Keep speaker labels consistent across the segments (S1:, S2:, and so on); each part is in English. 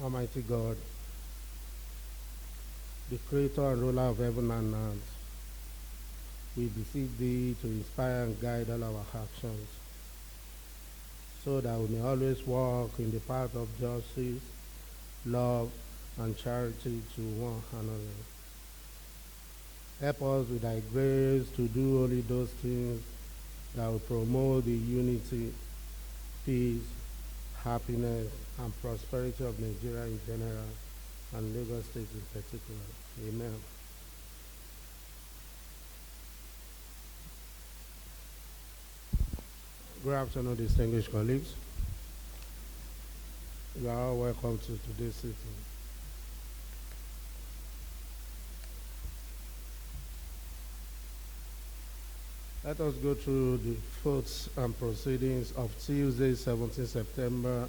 S1: Almighty God, the creator and ruler of heaven and earth, we beseech thee to inspire and guide all our actions, so that we may always walk in the path of justice, love, and charity to one another. Help us with thy grace to do only those things that will promote the unity, peace, happiness, and prosperity of Nigeria in general, and Lagos State in particular. Amen. Good afternoon, distinguished colleagues. You are all welcome to today's sitting. Let us go through the votes and proceedings of Tuesday, 17 September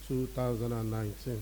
S1: 2019.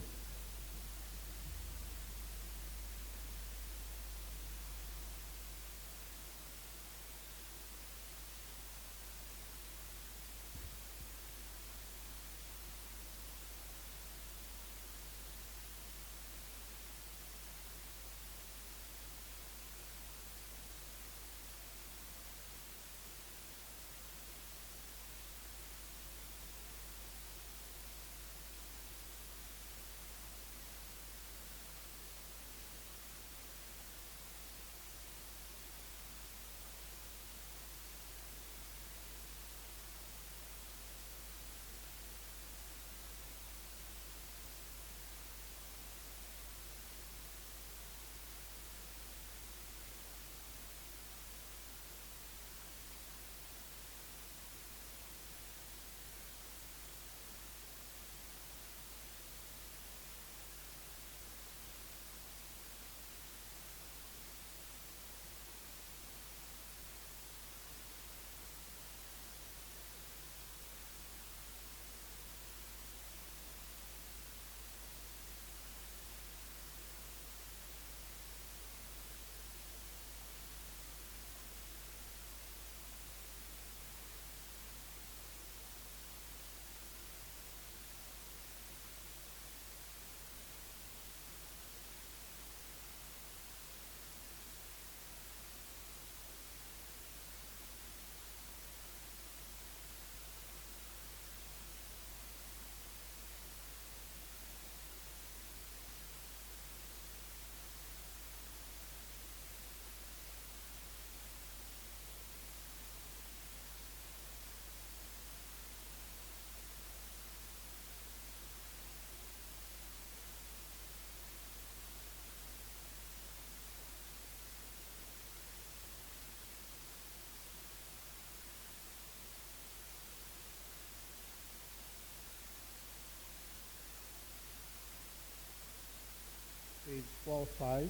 S1: Page 45.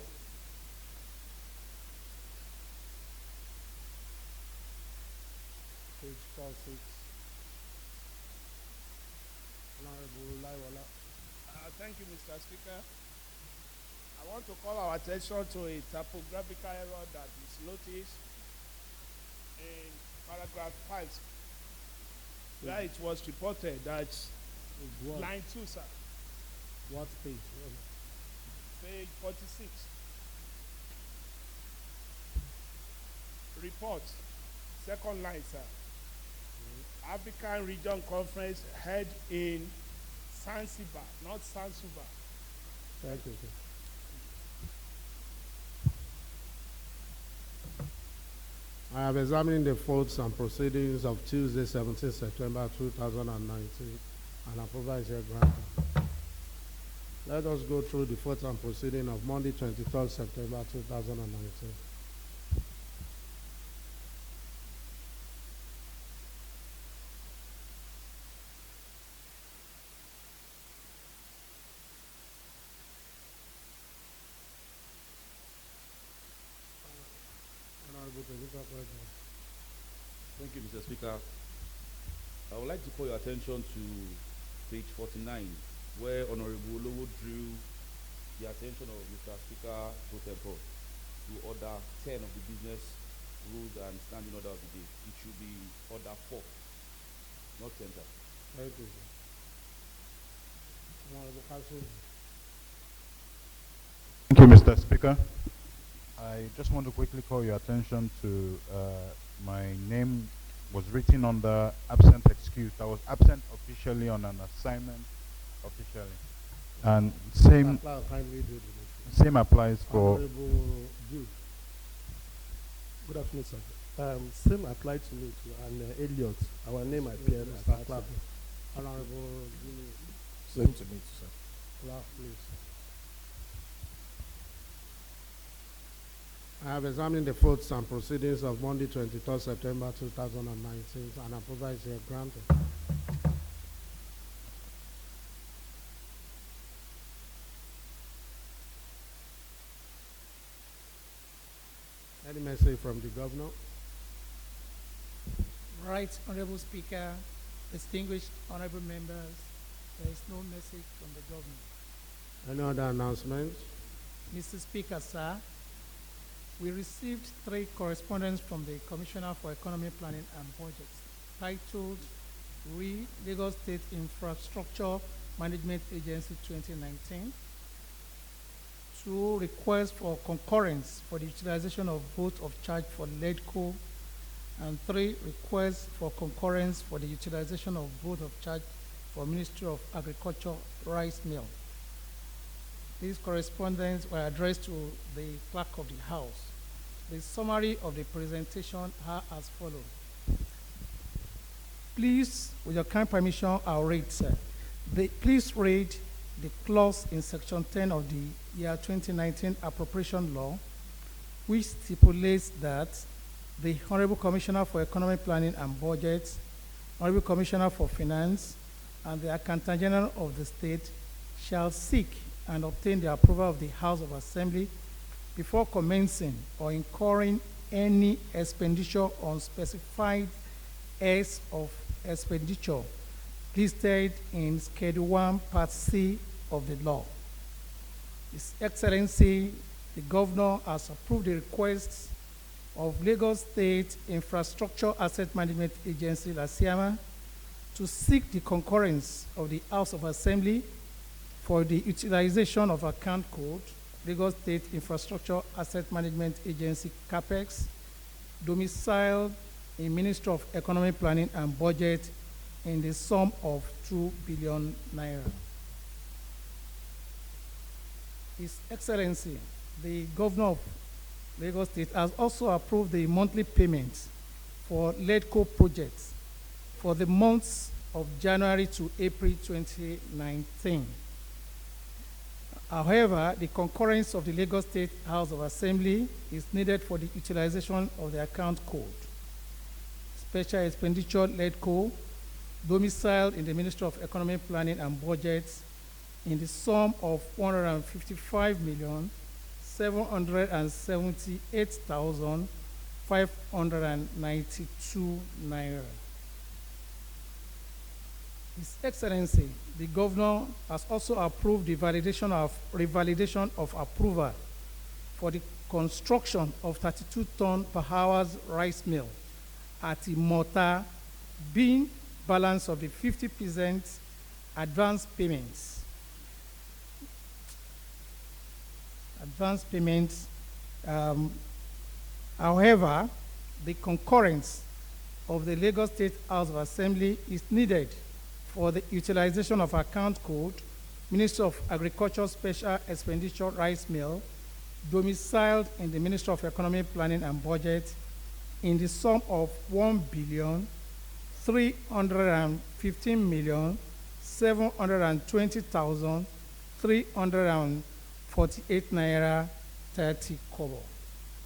S1: Page 46. Honorable Laiwala.
S2: Thank you, Mr. Speaker. I want to call our attention to a typographical error that is noticed in paragraph 5, where it was reported that
S1: What?
S2: line 2, sir,
S1: What page?
S2: page 46. Report, second line, sir. African Region Conference held in Zanzibar, not Zanzibar.
S1: Thank you, sir. I have examined the votes and proceedings of Tuesday, 17 September 2019, and approval is here granted. Let us go through the votes and proceedings of Monday, 23rd September 2019.
S3: Thank you, Mr. Speaker. I would like to call your attention to page 49, where Honorable Olowo drew the attention of Mr. Speaker pro tempore to order 10 of the business rules and standing order of the day. It should be order 4, not 10.
S1: Thank you, sir. Honorable Council.
S4: Thank you, Mr. Speaker. I just want to quickly call your attention to my name was written on the absent excuse. I was absent officially on an assignment officially. And same applies for
S1: Honorable Jude.
S5: Good afternoon, sir. Same applied to me too, and Elliot. Our name appeared as
S1: Mr.
S5: absent.
S1: Clark. Honorable Jimmy
S5: Same to me too, sir.
S1: Clark, please. I have examined the votes and proceedings of Monday, 23rd September 2019, and approval is here granted. Any message from the governor?
S6: Right, Honorable Speaker, distinguished honorable members, there is no message from the governor.
S1: Any other announcements?
S6: Mr. Speaker, sir, we received 3 correspondence from the Commissioner for Economic Planning and Budget titled Lagos State Infrastructure Management Agency 2019, 2 requests for concurrence for the utilization of vote of charge for LEDCO, and 3 requests for concurrence for the utilization of vote of charge for Ministry of Agriculture rice mill. These correspondence were addressed to the clerk of the House. The summary of the presentation are as follows. Please, with your kind permission, I'll read, sir. Please read the clause in Section 10 of the year 2019 Appropriation Law, which stipulates that the Honorable Commissioner for Economic Planning and Budget, Honorable Commissioner for Finance, and the Accountant General of the State shall seek and obtain the approval of the House of Assembly before commencing or incurring any expenditure on specified airs of expenditure listed in Schedule 1, Part C of the law. His Excellency, the Governor has approved the requests of Lagos State Infrastructure Asset Management Agency, LASIAMA, to seek the concurrence of the House of Assembly for the utilization of account code Lagos State Infrastructure Asset Management Agency, CAPEX, domiciled in Ministry of Economic Planning and Budget in the sum of 2 billion naira. His Excellency, the Governor of Lagos State has also approved the monthly payments for LEDCO projects for the months of January to April 2019. However, the concurrence of the Lagos State House of Assembly is needed for the utilization of the account code. Special Expenditure LEDCO, domiciled in the Ministry of Economic Planning and Budget in the sum of 155,778,592 naira. His Excellency, the Governor has also approved the revalidation of approval for the construction of 32-ton per hour rice mill at Imota, being balance of the 50% advance payments. However, the concurrence of the Lagos State House of Assembly is needed for the utilization of account code Ministry of Agriculture Special Expenditure Rice Mill, domiciled in the Ministry of Economic Planning and Budget in the sum of 1,315,720,348 naira 30 kobo.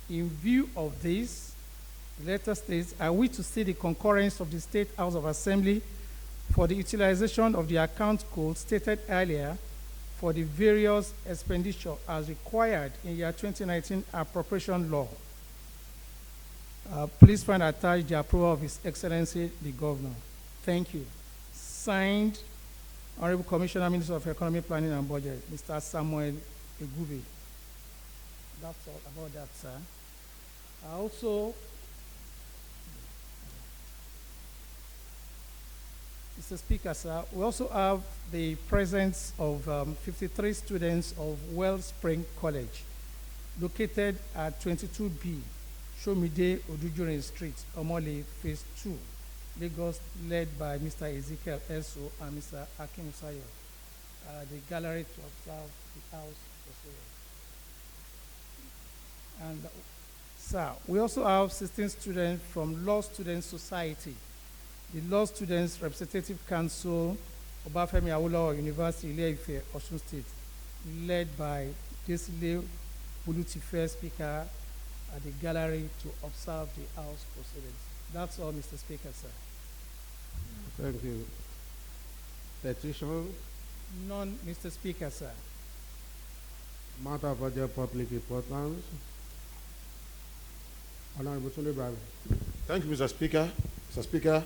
S6: In view of this, the letter states, I wish to see the concurrence of the State House of Assembly for the utilization of the account code stated earlier for the various expenditure as required in year 2019 Appropriation Law. Please find attached the approval of His Excellency the Governor. Thank you. Signed, Honorable Commissioner, Minister of Economic Planning and Budget, Mr. Samuel Egube. That's all about that, sir. Mr. Speaker, sir, we also have the presence of 53 students of Wellspring College, located at 22B, Shomide Odujurin Street, Omole, Phase 2, Lagos, led by Mr. Ezekiel Eso and Mr. Akim Sayo. The gallery to observe the house proceedings. And, sir, we also have 16 students from Law Students Society, the Law Students Representative Council, Obafemi Awolowo University, Ile-Ife, Osun State, led by Desile Bulutife, Speaker, at the gallery to observe the House proceedings. That's all, Mr. Speaker, sir.
S1: Thank you. Petition,
S6: None, Mr. Speaker, sir.
S1: matter of urgent public importance. Honorable Tunde Ibrahim.
S7: Thank you, Mr. Speaker. Mr. Speaker,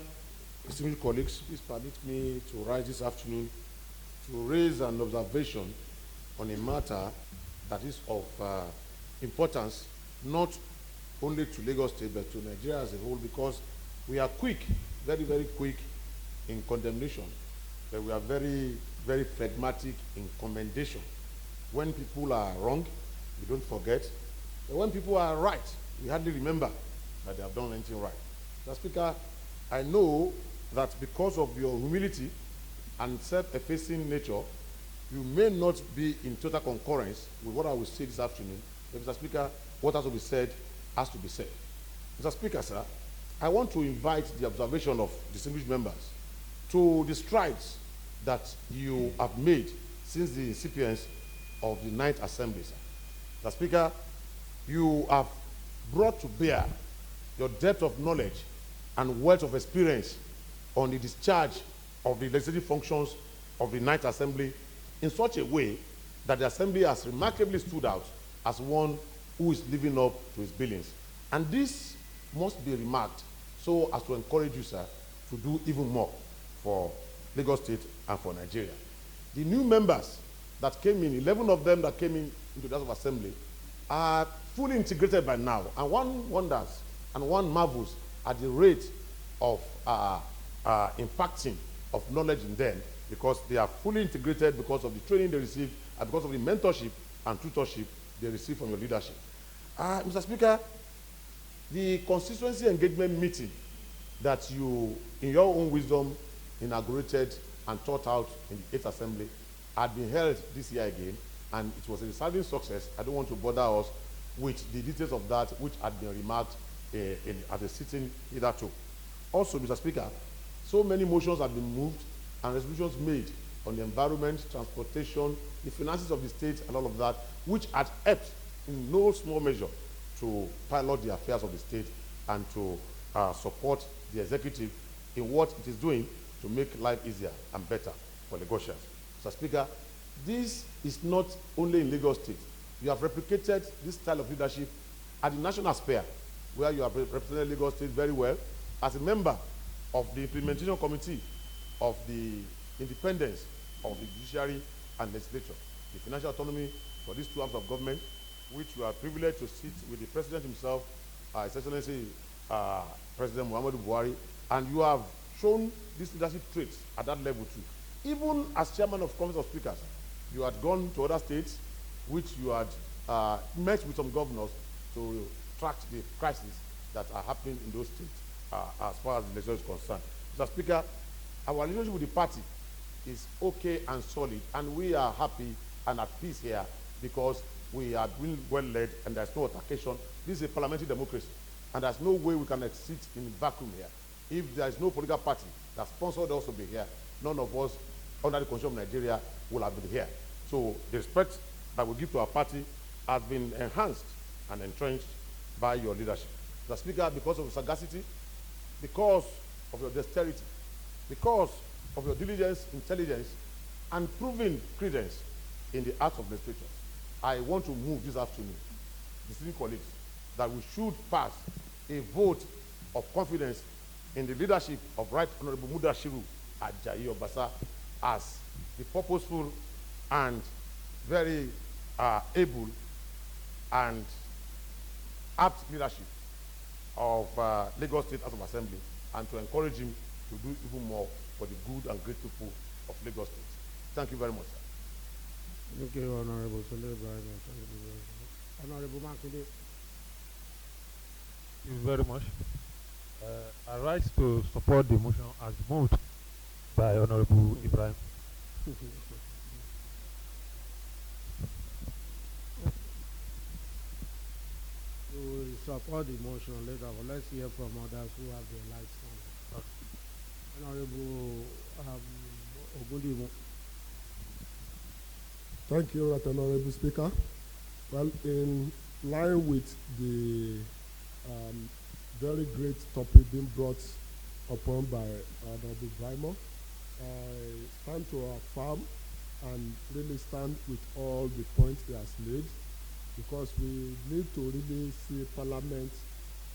S7: distinguished colleagues, please permit me to rise this afternoon to raise an observation on a matter that is of importance, not only to Lagos State, but to Nigeria as a whole, because we are quick, very, very quick in condemnation, but we are very, very phlegmatic in commendation. When people are wrong, we don't forget. But when people are right, we hardly remember that they have done anything right. Mr. Speaker, I know that because of your humility and self-effacing nature, you may not be in total concurrence with what I will say this afternoon. But Mr. Speaker, what has to be said has to be said. Mr. Speaker, sir, I want to invite the observation of distinguished members to the strides that you have made since the incipience of the 9th Assembly, sir. Mr. Speaker, you have brought to bear your depth of knowledge and wealth of experience on the discharge of the legislative functions of the 9th Assembly in such a way that the Assembly has remarkably stood out as one who is living up to its billings. And this must be remarked so as to encourage you, sir, to do even more for Lagos State and for Nigeria. The new members that came in, 11 of them that came in into the House of Assembly, are fully integrated by now. And one wonders and one marvels at the rate of impacting of knowledge in them, because they are fully integrated because of the training they receive and because of the mentorship and tutorship they receive from your leadership. Mr. Speaker, the constituency engagement meeting that you, in your own wisdom, inaugurated and taught out in the 8th Assembly had been held this year again, and it was a resounding success. I don't want to bother us with the details of that, which had been remarked at the sitting hitherto. Also, Mr. Speaker, so many motions have been moved and resolutions made on the environment, transportation, the finances of the state, and all of that, which had helped in no small measure to pilot the affairs of the state and to support the executive in what it is doing to make life easier and better for Lagosians. Mr. Speaker, this is not only in Lagos State. You have replicated this style of leadership at the national sphere, where you have represented Lagos State very well as a member of the implementation committee of the independence of the judiciary and legislature, the financial autonomy for these two arms of government, which you are privileged to sit with the president himself, His Excellency President Muhammadu Buhari, and you have shown these leadership traits at that level too. Even as chairman of Conference of Speakers, you had gone to other states, which you had met with some governors to track the crises that are happening in those states as far as the legislature is concerned. Mr. Speaker, our relationship with the party is okay and solid, and we are happy and at peace here because we are being well led and there's no altercation. This is a parliamentary democracy, and there's no way we can exist in a vacuum here. If there is no political party that sponsored us to be here, none of us under the constitution of Nigeria will have been here. So the respect that we give to our party has been enhanced and entrenched by your leadership. Mr. Speaker, because of your sagacity, because of your dexterity, because of your diligence, intelligence, and proven credence in the art of legislature, I want to move this afternoon, distinguished colleagues, that we should pass a vote of confidence in the leadership of Right Honorable Mudashiru Ajayi Obasa as the purposeful and very able and apt leadership of Lagos State House of Assembly, and to encourage him to do even more for the good and great people of Lagos State. Thank you very much, sir.
S1: Thank you, Honorable Sunday Ibrahim. Thank you very much. Honorable Makinde.
S8: Thank you very much. I rise to support the motion as moved by Honorable Ibrahim.
S1: We will support the motion later, but let's hear from others who have their lights on. Honorable Ogundimu.
S9: Thank you, Right Honorable Speaker. Well, in line with the very great topic being brought upon by Honorable Brimo, I stand to affirm and really stand with all the points he has made, because we need to really see Parliament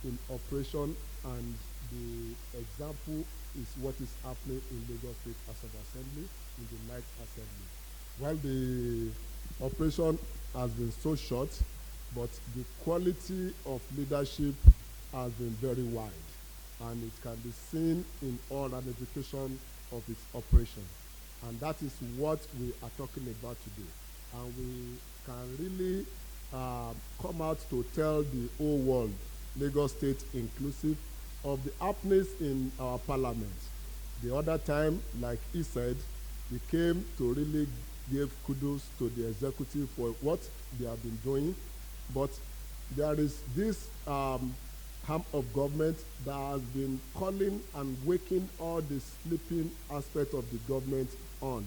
S9: in operation, and the example is what is happening in Lagos State House of Assembly, in the night assembly. While the operation has been so short, but the quality of leadership has been very wide, and it can be seen in all ramifications of its operation. And that is what we are talking about today. And we can really come out to tell the whole world, Lagos State inclusive, of the happenings in our parliament. The other time, like he said, we came to really give kudos to the executive for what they have been doing. But there is this arm of government that has been calling and waking all the sleeping aspect of the government on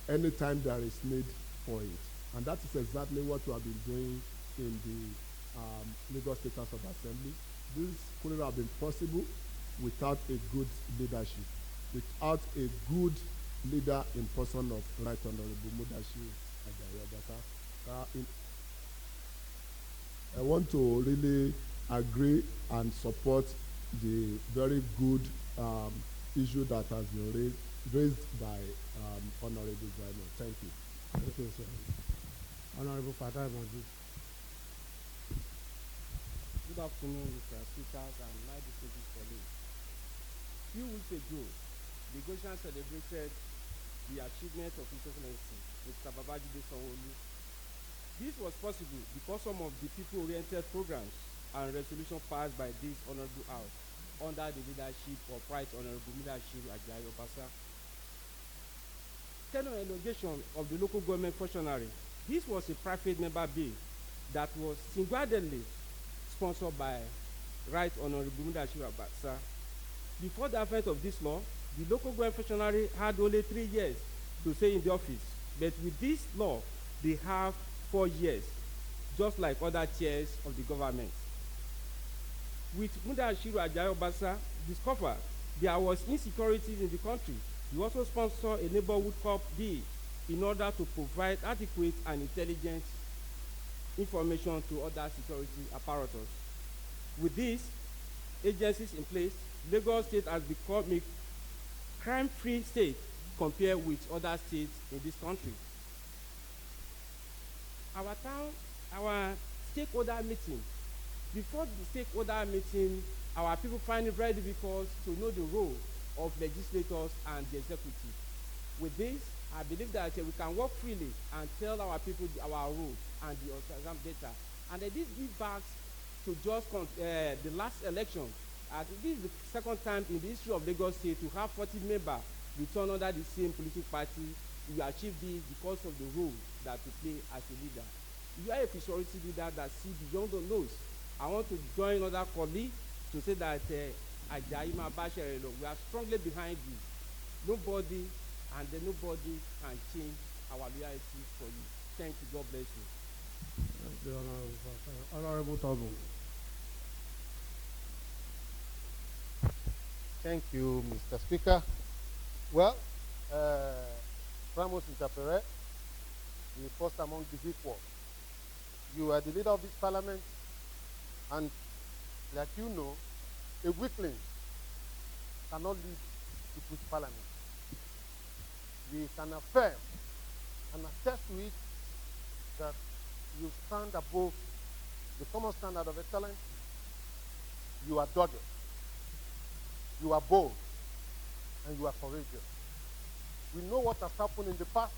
S9: anytime there is need for it. And that is exactly what we have been doing in the Lagos State House of Assembly. This couldn't have been possible without a good leadership, without a good leader in person of Right Honorable Mudashiru Ajayi-Obasa. I want to really agree and support the very good issue that has been raised by Honorable Brimo. Thank you.
S1: Thank you, sir. Honorable Fatai Majid.
S10: Good afternoon, Mr. Speakers and my distinguished colleagues. A few weeks ago, the Goshen celebrated the achievement of His Excellency, Mr. Babajide Sanwo-Olu. This was possible because some of the people-oriented programs and resolutions passed by this Honorable House under the leadership of Right Honorable Mudashiru Ajayi-Obasa. Tenure elongation of the local government functionary. This was a private member bill that was single-handedly sponsored by Right Honorable Mudashiru Ajayi-Obasa. Before the advent of this law, the local government functionary had only 3 years to stay in the office. But with this law, they have 4 years, just like other chairs of the government. With Mudashiru Ajayi-Obasa discovered there was insecurities in the country, he also sponsored a neighborhood cop bill in order to provide adequate and intelligent information to other security apparatus. With these agencies in place, Lagos State has become a crime-free state compared with other states in this country. Our stakeholder meeting, before the stakeholder meeting, our people find it very difficult to know the role of legislators and the executive. With this, I believe that we can work freely and tell our people our role and the exam data. And this gives back to just the last election. This is the second time in the history of Lagos State to have 40 members return under the same political party. We achieved this because of the role that we play as a leader. You are a futurity leader that sees beyond the nose. I want to join other colleagues to say that Ajayi-Ma Basherelo, we are strongly behind you. Nobody nobody can change our loyalty for you. Thank you. God bless you.
S1: Thank you, Honorable Tobu.
S11: Thank you, Mr. Speaker. Well, Ramos Interpere, the first among the equal. You are the leader of this parliament, and like you know, a weakling cannot lead the British parliament. We can affirm and attest to it that you stand above the common standard of excellence. You are dogged. You are bold. and you are courageous. We know what has happened in the past.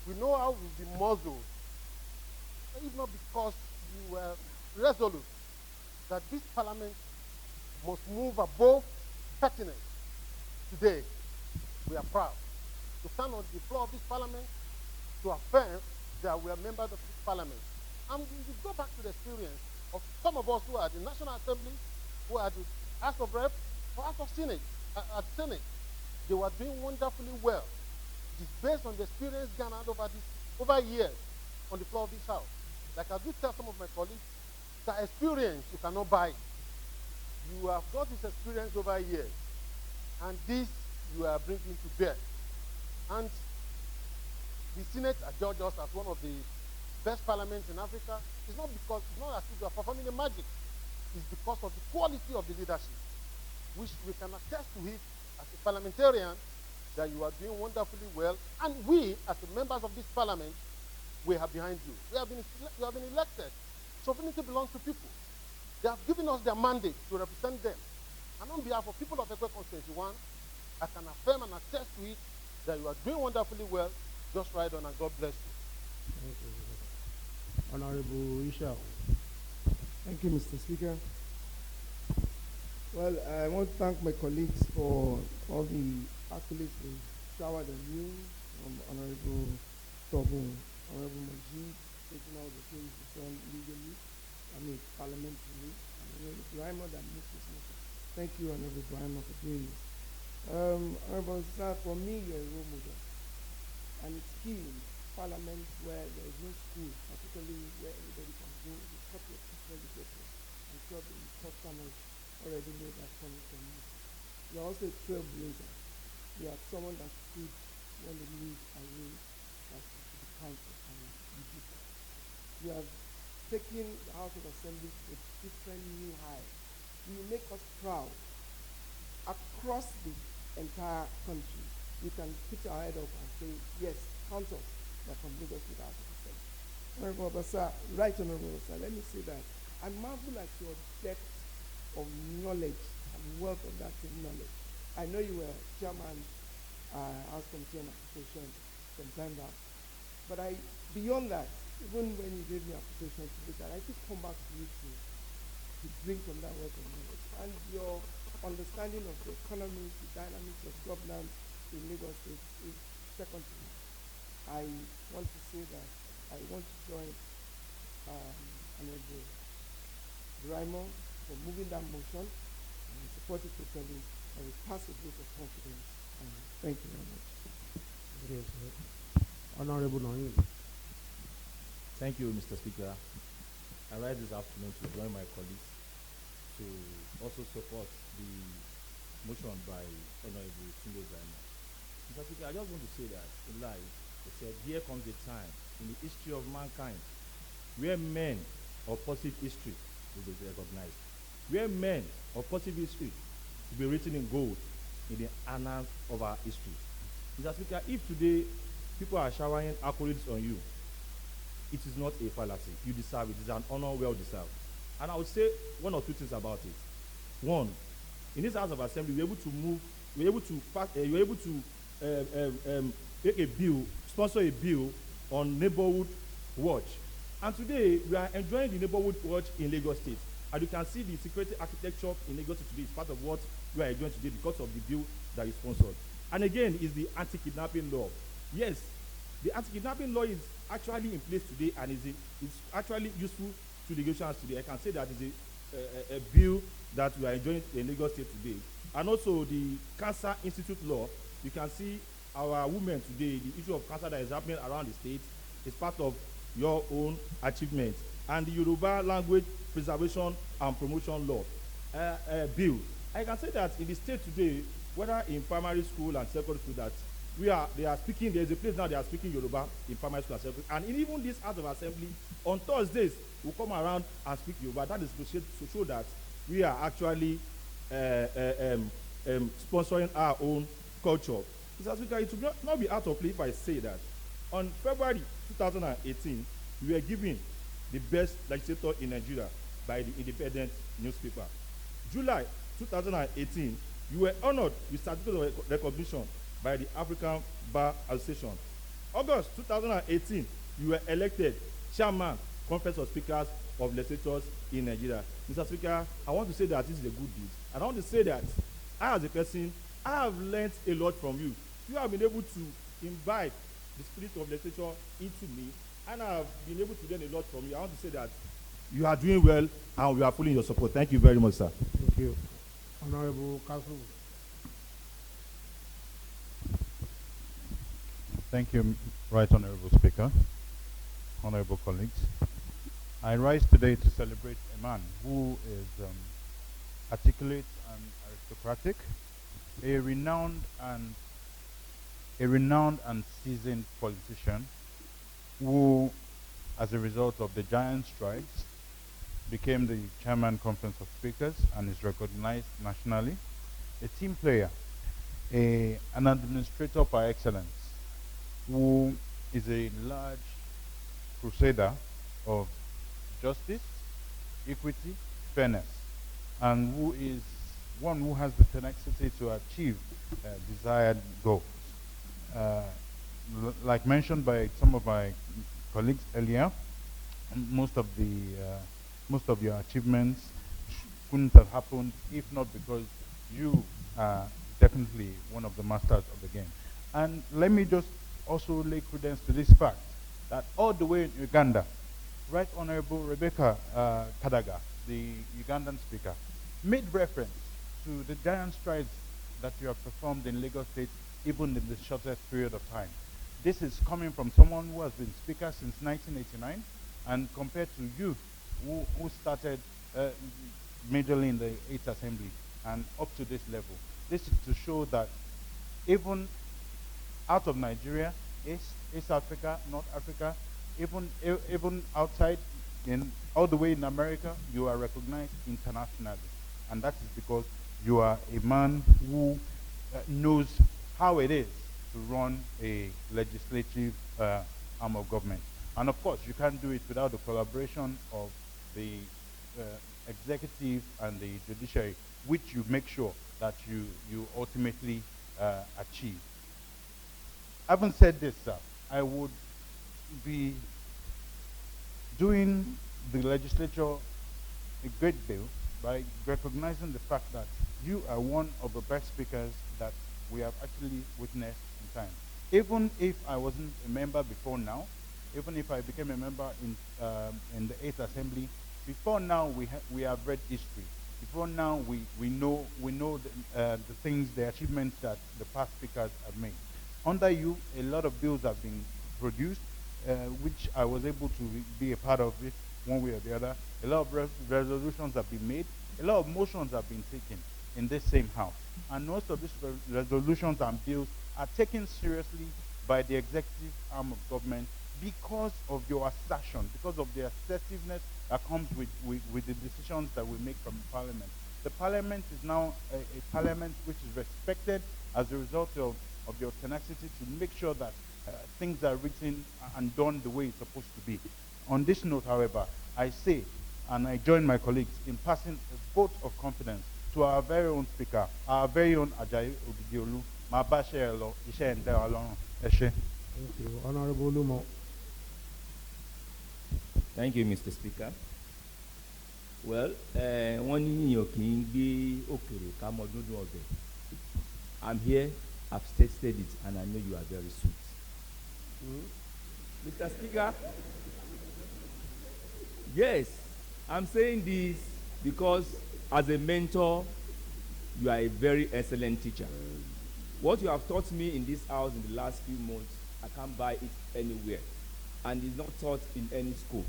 S11: We know how we've been muzzled. If not because you were resolute that this parliament must move above pettiness. Today, we are proud to stand on the floor of this parliament to affirm that we are members of this parliament. And we go back to the experience of some of us who are at the National Assembly, who are at the House of Rep, or House of Senate, at Senate. They were doing wonderfully well. It is based on the experience garnered over years on the floor of this house. Like I do tell some of my colleagues, that experience you cannot buy. You have got this experience over years, and this you are bringing to bear. And the Senate adjudged us as one of the best parliaments in Africa. It's not as if we are performing a magic. It's because of the quality of the leadership, which we can attest to it as a parliamentarian, that you are doing wonderfully well. And we, as the members of this parliament, we are behind you. We have been elected. Sovereignty belongs to people. They have given us their mandate to represent them. And on behalf of people of Ekwe Constituency 1, I can affirm and attest to it that you are doing wonderfully well. Just ride on, and God bless you.
S1: Thank you. Honorable Yishawu.
S12: Thank you, Mr. Speaker. Well, I want to thank my colleagues for all the accolades they showered on you, Honorable Tobin, Honorable Majid, taking all the things you've done legally, parliamentary, and Honorable Brimer that makes this matter. Thank you, Honorable Brimer, for doing this. Honorable Sir, for me, you're a role model. And it's key in parliament where there is no school, particularly where everybody can go, the couple of people educators. I'm sure the customers already know that coming from you. You're also a trailblazer. You are someone that stood when the needs arose as to the council, and you did that. You have taken the House of Assembly to a different new high. You make us proud. Across the entire country, we can put our head up and say, yes, count us, that from Lagos to the House of Assembly. Honorable Obasa, right, Honorable Obasa, let me say that I marvel at your depth of knowledge and wealth of that same knowledge. I know you were chairman House Committee on Appropriation some time back, but beyond that, even when you gave me application to look at, I still come back to you to drink from that wealth of knowledge. And your understanding of the economy, the dynamics of governance in Lagos State is second to none. I want to say that I want to join Honorable Raymond for moving that motion and support it totally, and we pass a vote of confidence. And thank you very much.
S1: Yes, sir. Honorable Noyin.
S3: Thank you, Mr. Speaker. I rise this afternoon to join my colleagues to also support the motion by Honorable Tunde Zaima. Mr. Speaker, I just want to say that in life, they said, here comes a time in the history of mankind where men of positive history will be recognized, where men of positive history will be written in gold in the annals of our history. Mr. Speaker, if today people are showering accolades on you, it is not a fallacy. You deserve it. It is an honor well deserved. And I would say one or two things about it. One, in this House of Assembly, we're able to move, we're able to pass, you're able to make a bill, sponsor a bill on neighborhood watch. And today, we are enjoying the neighborhood watch in Lagos State. And you can see the security architecture in Lagos State today is part of what we are enjoying today because of the bill that is sponsored. And again, is the anti-kidnapping law. Yes, the anti-kidnapping law is actually in place today and is actually useful to the Lagosians today. I can say that is a bill that we are enjoying in Lagos State today. And also the Cancer Institute law, you can see our women today, the issue of cancer that is happening around the state is part of your own achievement. And the Yoruba language preservation and promotion law bill. I can say that in the state today, whether in primary school and secondary school, that they are speaking, there's a place now they are speaking Yoruba in primary school and secondary school. And even this House of Assembly, on Thursdays, will come around and speak Yoruba. That is to show that we are actually sponsoring our own culture. Mr. Speaker, it will not be out of place if I say that on February 2018, we were given the best legislator in Nigeria by the Independent newspaper. July 2018, You were honored with certificate of recognition by the African Bar Association. August 2018, you were elected chairman, Conference of Speakers of Legislators in Nigeria. Mr. Speaker, I want to say that this is a good deed. And I want to say that I, as a person, I have learned a lot from you. You have been able to imbibe the spirit of legislature into me, and I have been able to learn a lot from you. I want to say that you are doing well, and we are fully in your support. Thank you very much, sir.
S1: Thank you. Honorable Council.
S4: Thank you, Right Honorable Speaker, honorable colleagues. I rise today to celebrate a man who is articulate and aristocratic, a renowned and seasoned politician who, as a result of the giant strikes, became the chairman Conference of Speakers and is recognized nationally, a team player, an administrator par excellence, who is a large crusader of justice, equity, fairness, and who is one who has the tenacity to achieve desired goals. Like mentioned by some of my colleagues earlier, most of your achievements couldn't have happened if not because you are definitely one of the masters of the game. And let me just also lay credence to this fact that all the way in Uganda, Right Honorable Rebecca Kadaga, the Ugandan speaker, made reference to the giant strides that you have performed in Lagos State even in the shortest period of time. This is coming from someone who has been speaker since 1989, and compared to you, who started majorly in the 8th Assembly and up to this level. This is to show that even out of Nigeria, East Africa, North Africa, even outside, all the way in America, you are recognized internationally. And that is because you are a man who knows how it is to run a legislative arm of government. And of course, you can't do it without the collaboration of the executive and the judiciary, which you make sure that you ultimately achieve. Having said this, sir, I would be doing the legislature a great deal by recognizing the fact that you are one of the best speakers that we have actually witnessed in time. Even if I wasn't a member before now, even if I became a member in the 8th Assembly, before now we have read history. Before now we know the things, the achievements that the past speakers have made. Under you, a lot of bills have been produced, which I was able to be a part of it one way or the other. A lot of resolutions have been made. A lot of motions have been taken in this same house. And most of these resolutions and bills are taken seriously by the executive arm of government because of your assertion, because of the assertiveness that comes with the decisions that we make from the parliament. The parliament is now a parliament which is respected as a result of your tenacity to make sure that things are written and done the way it's supposed to be. On this note, however, I say, and I join my colleagues in passing a vote of confidence to our very own speaker, our very own Ajayi Ogidiolu, Mabashe Ishe Ende Olorun. Eshe.
S1: Thank you. Honorable Lumo.
S13: Thank you, Mr. Speaker. Well, wọ́n ní yíyan kì í gbé òkèrè ká mọ dúndún ọbẹ̀. I'm here, I've tasted it, and I know you are very sweet. Mr. Speaker, yes, I'm saying this because as a mentor, you are a very excellent teacher. What you have taught me in this house in the last few months, I can't buy it anywhere, and it's not taught in any school.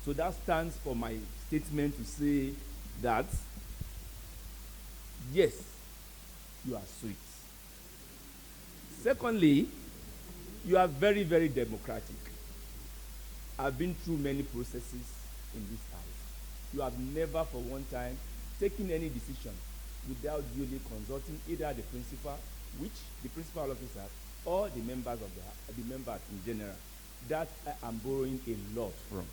S13: So that stands for my statement to say that, yes, you are sweet. Secondly, you are very, very democratic. I've been through many processes in this house. You have never for one time taken any decision without duly consulting either the principal, the principal officer, or the members of the members in general. That I am borrowing a lot from.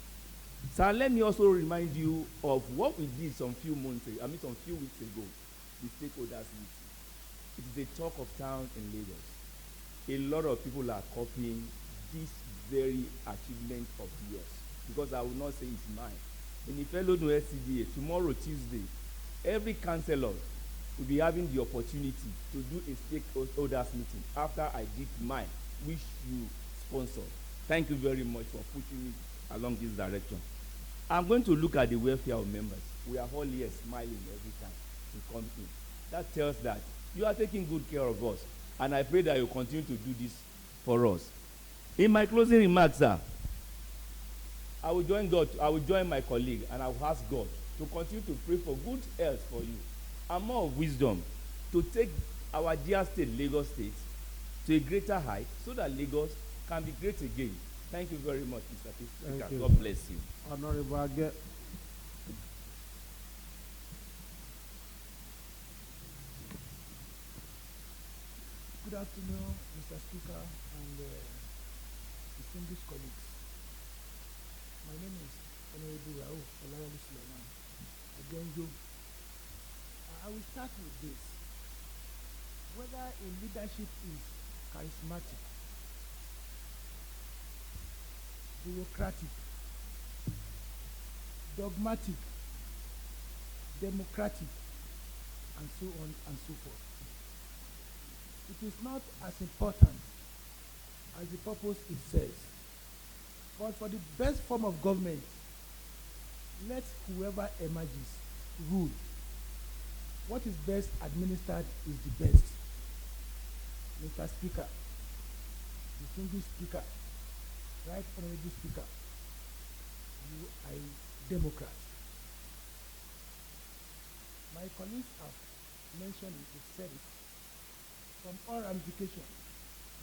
S13: So let me also remind you of what we did some few weeks ago, the stakeholders meeting. It is a talk of town in Lagos. A lot of people are copying this very achievement of yours, because I will not say it's mine. In Ifelodun SCDA, tomorrow, Tuesday, every councillor will be having the opportunity to do a stakeholders meeting after I did mine, which you sponsored. Thank you very much for pushing me along this direction. I'm going to look at the welfare of members. We are all here smiling every time we come in. That tells that you are taking good care of us, and I pray that you continue to do this for us. In my closing remarks, sir, I will join God. I will join my colleague, and I will ask God to continue to pray for good health for you and more of wisdom to take our dear state, Lagos State, to a greater height, so that Lagos can be great again. Thank you very much, Mr. Speaker. God bless you.
S1: Honorable Age.
S14: Good afternoon, Mr. Speaker and distinguished colleagues. My name is Honorable Raoul Olayolu Suleiman. Agenjo. I will start with this. Whether a leadership is charismatic, bureaucratic, dogmatic, democratic, and so on and so forth, it is not as important as the purpose it says. But for the best form of government, let whoever emerges rule. What is best administered is the best. Mr. Speaker, distinguished Speaker, Right Honorable Speaker, you are a Democrat. My colleagues have mentioned it, they've said it. From all ramifications,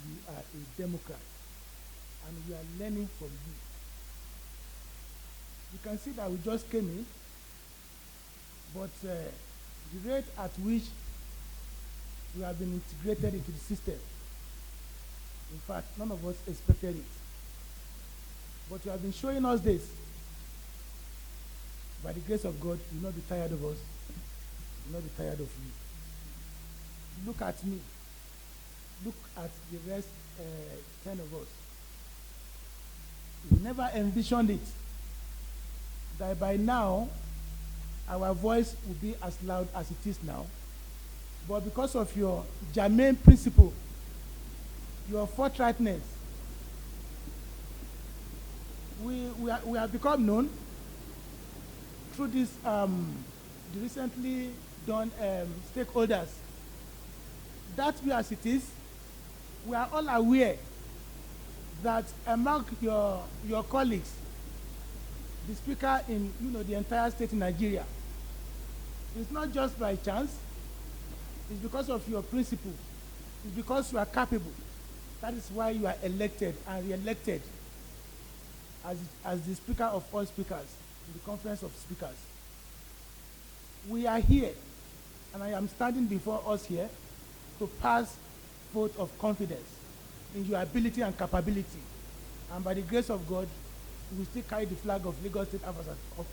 S14: you are a Democrat, and we are learning from you. You can see that we just came in, but the rate at which we have been integrated into the system, in fact, none of us expected it. But you have been showing us this. By the grace of God, you will not be tired of us. You will not be tired of you. Look at me. Look at the rest 10 of us. We never envisioned it, that by now our voice will be as loud as it is now. But because of your germane principle, your forthrightness, we have become known through this the recently done stakeholders. That be as it is, we are all aware that among your colleagues, the speaker in the entire state in Nigeria, it's not just by chance, it's because of your principle, it's because you are capable. That is why you are elected and re-elected as the speaker of all speakers in the conference of speakers. We are here, and I am standing before us here to pass vote of confidence in your ability and capability. And by the grace of God, we will still carry the flag of Lagos State House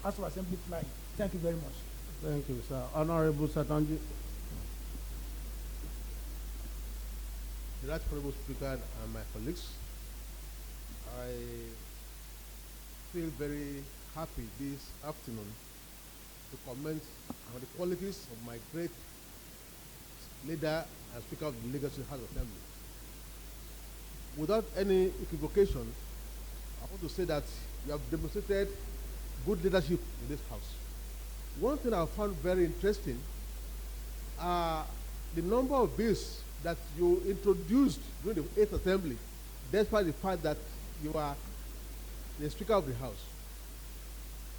S14: of Assembly flying. Thank you very much.
S1: Thank you, sir. Honorable Satanji.
S7: The Right Honorable Speaker and my colleagues, I feel very happy this afternoon to comment on the qualities of my great leader and Speaker of the Lagos State House of Assembly. Without any equivocation, I want to say that you have demonstrated good leadership in this house. One thing I found very interesting are the number of bills that you introduced during the 8th Assembly, despite the fact that you are the Speaker of the House.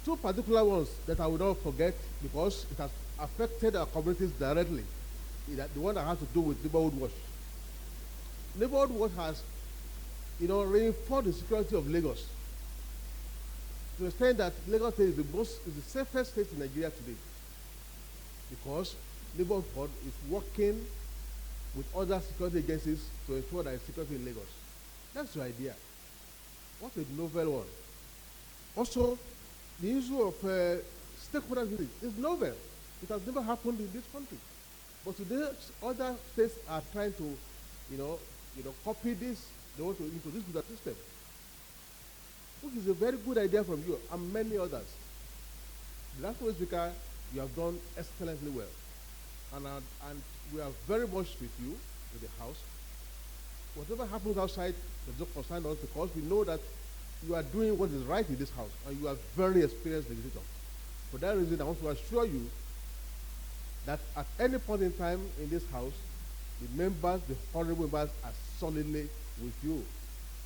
S7: Two particular ones that I will not forget because it has affected our communities directly. The one that has to do with neighborhood watch. Neighborhood watch has, reinforced the security of Lagos to the extent that Lagos State is the safest state in Nigeria today, because neighborhood watch is working with other security agencies to ensure there is security in Lagos. That's the idea. What a novel one. Also, the issue of stakeholder meetings is novel. It has never happened in this country.
S15: But today, other states are trying to, copy this. They want to introduce the system, which is a very good idea from you and many others. The national speaker, you have done excellently well, and we are very much with you in the House. Whatever happens outside does not concern us because we know that you are doing what is right in this House, and you are very experienced legislator. For that reason, I want to assure you that at any point in time in this House, the honorable members are solidly with you.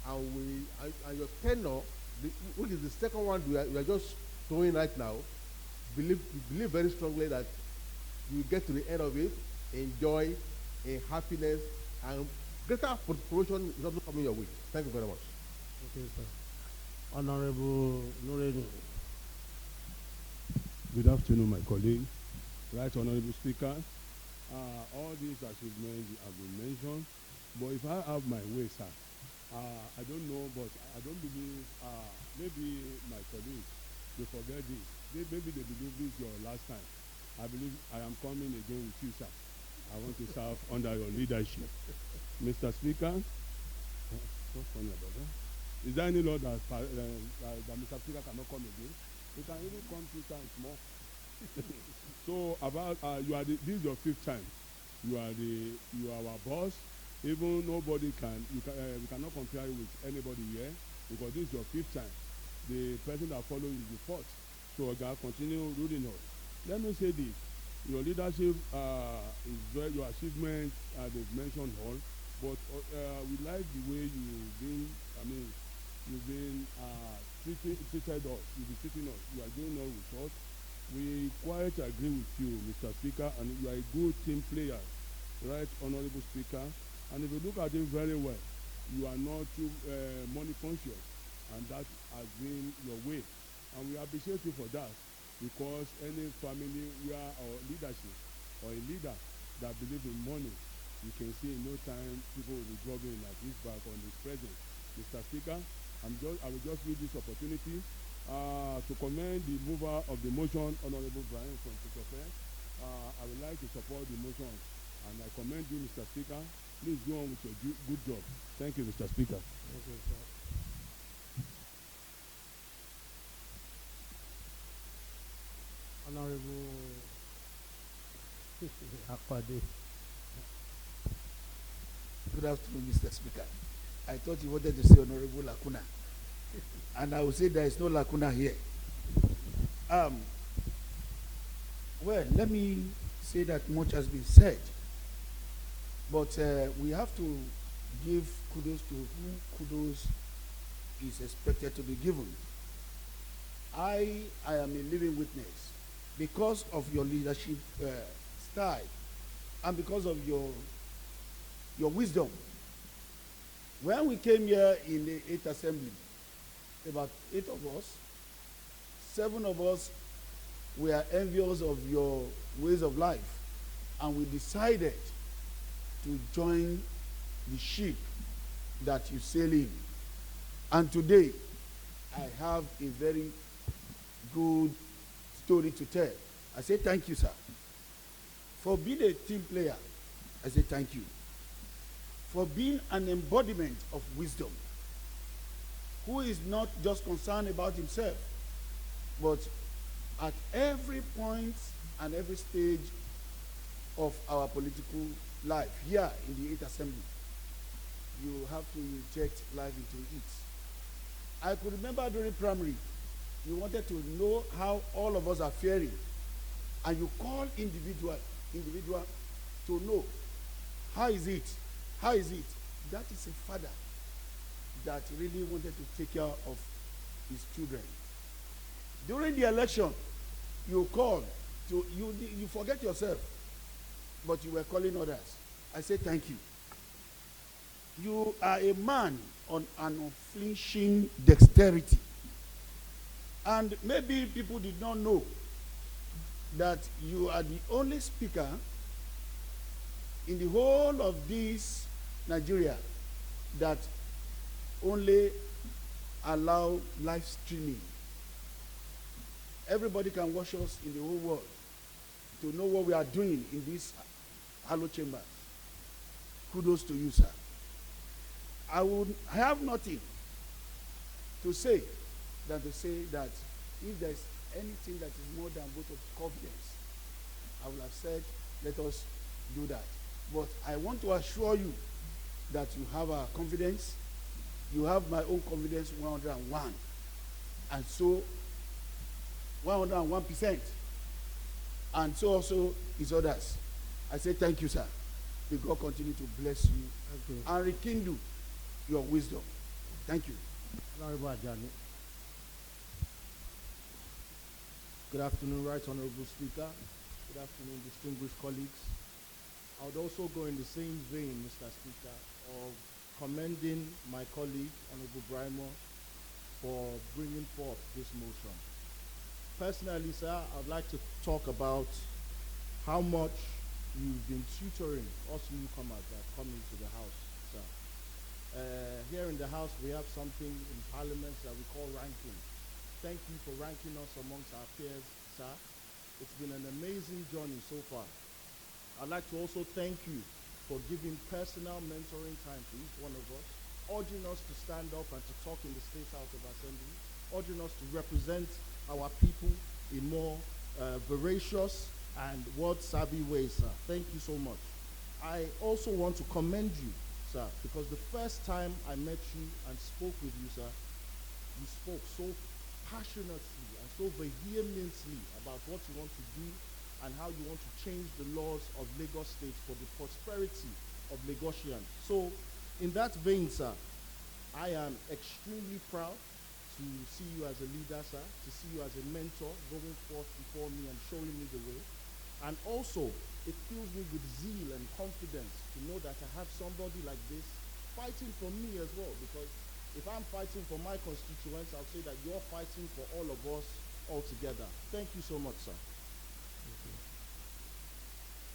S15: And your tenure, which is the second one we are just doing right now, we believe very strongly that you will get to the end of it in joy, in happiness, and greater promotion is also coming your way. Thank you very much.
S1: Okay, sir. Honorable Nureni.
S16: Good afternoon, my colleague. Right, Honorable Speaker. All these achievements have been mentioned, but if I have my way, sir, I don't know, but I don't believe, maybe my colleagues, they forget this. Maybe they believe this is your last time. I believe I am coming again with you, sir. I want to serve under your leadership. Mr. Speaker, what's funny about that? Is there any law that Mr. Speaker cannot come again? He can even come 2 times more. So about this is your 5th time. You are our boss. Even nobody we cannot compare you with anybody here because this is your 5th time. The person that follows is the 4th. So God continue ruling us. Let me say this: your leadership is very, your achievements they've mentioned all, but we like the way you've been. You've been treated us. You've been treating us. You are doing all with us. We quite agree with you, Mr. Speaker, and you are a good team player, right, Honorable Speaker. And if you look at it very well, you are not too money conscious, and that has been your way. And we appreciate you for that, because any family where our leadership or a leader that believes in money, you can see in no time people will be dropping at his back on his presence. Mr. Speaker, I will just use this opportunity to commend the mover of the motion, Honorable Brian from Tukofe. I would like to support the motion, and I commend you, Mr. Speaker. Please go on with your good job. Thank you, Mr. Speaker.
S1: Thank you, sir. Honorable Akwade.
S17: Good afternoon, Mr. Speaker. I thought you wanted to say Honorable Lacuna. And I will say there is no lacuna here. Well, let me say that much has been said. But we have to give kudos to whom kudos is expected to be given. I am a living witness. Because of your leadership style and because of your wisdom. When we came here in the 8th Assembly, about 8 of us, 7 of us were envious of your ways of life, and we decided to join the ship that you sail in. And today, I have a very good story to tell. I say thank you, sir. For being a team player, I say thank you. For being an embodiment of wisdom, who is not just concerned about himself, but at every point and every stage of our political life here in the 8th Assembly, you have to inject life into it. I could remember during primary, you wanted to know how all of us are faring, and you call individual to know how is it. That is a father that really wanted to take care of his children. During the election, you called you forget yourself, but you were calling others. I say thank you. You are a man on an unflinching dexterity. And maybe people did not know that you are the only speaker in the whole of this Nigeria that only allow live streaming. Everybody can watch us in the whole world to know what we are doing in this Hello Chambers. Kudos to you, sir. I have nothing to say than to say that if there's anything that is more than vote of confidence, I would have said, let us do that. But I want to assure you that you have our confidence. You have my own confidence 101. And so 101%. And so also is others. I say thank you, sir. May God continue to bless you and rekindle your wisdom. Thank you.
S18: Good afternoon, Right Honorable Speaker. Good afternoon, distinguished colleagues. I would also go in the same vein, Mr. Speaker, of commending my colleague, Honorable Brimo, for bringing forth this motion. Personally, sir, I would like to talk about how much you've been tutoring us newcomers that come into the House, sir. Here in the House, we have something in Parliament that we call ranking. Thank you for ranking us amongst our peers, sir. It's been an amazing journey so far. I'd like to also thank you for giving personal mentoring time to each one of us, urging us to stand up and to talk in the State House of Assembly, urging us to represent our people in more voracious and word-savvy ways, sir. Thank you so much. I also want to commend you, sir, because the first time I met you and spoke with you, sir, you spoke so passionately and so vehemently about what you want to do and how you want to change the laws of Lagos State for the prosperity of Lagosians. So, in that vein, sir, I am extremely proud to see you as a leader, sir, to see you as a mentor going forth before me and showing me the way. And also, it fills me with zeal and confidence to know that I have somebody like this fighting for me as well, because if I'm fighting for my constituents, I'll say that you're fighting for all of us all together. Thank you so much, sir.
S1: Thank you.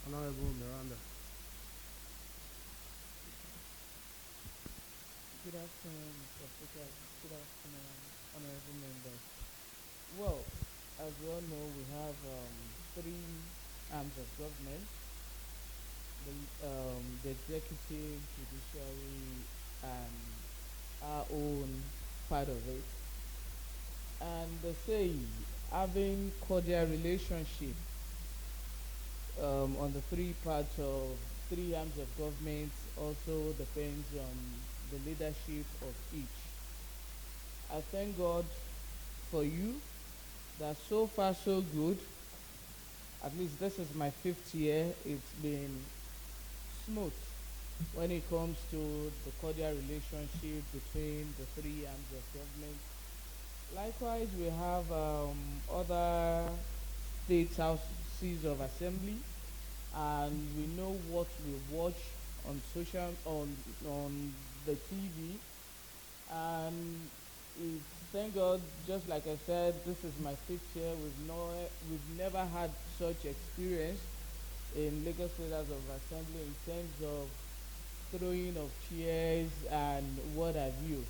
S1: Honorable Miranda.
S19: Good afternoon, Mr. Speaker. Good afternoon, honorable members. Well, as we all know, we have three arms of government: the executive, judiciary, and our own part of it. And they say having cordial relationship on the three parts of three arms of government also depends on the leadership of each. I thank God for you that so far so good. At least this is my 5th year. It's been smooth when it comes to the cordial relationship between the three arms of government. Likewise, we have other state houses of assembly, and we know what we watch on on the TV, and thank God, just like I said, this is my 5th year. We've never had such experience in Lagos State House of Assembly in terms of throwing of chairs and what have you.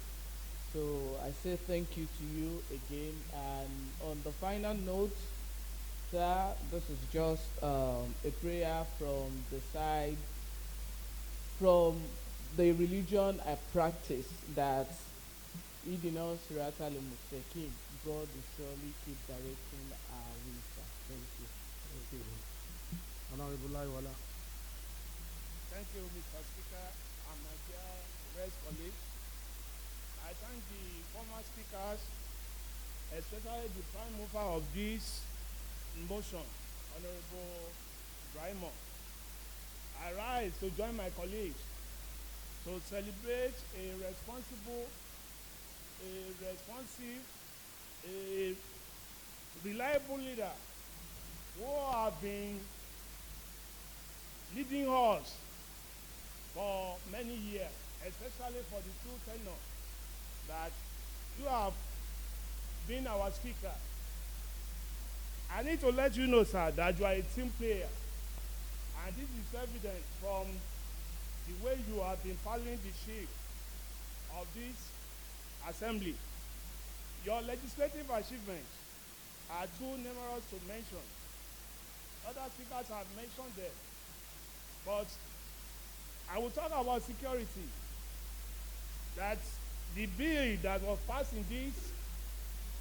S19: So I say thank you to you again. And on the final note, sir, this is just a prayer from the side, from the religion I practice, that Idina Sirata Lemusekim, God will surely keep directing our way, sir. Thank you.
S1: Thank you. Honorable Laiwala.
S2: Thank you, Mr. Speaker, and my dear rest colleagues. I thank the former speakers, especially the prime mover of this motion, Honorable Brimo. I rise to join my colleagues to celebrate a responsive, a reliable leader who have been leading us for many years, especially for the 2 tenures that you have been our speaker. I need to let you know, sir, that you are a team player. And this is evident from the way you have been following the shape of this assembly. Your legislative achievements are too numerous to mention. Other speakers have mentioned them. But I will talk about security. That the bill that was passed in this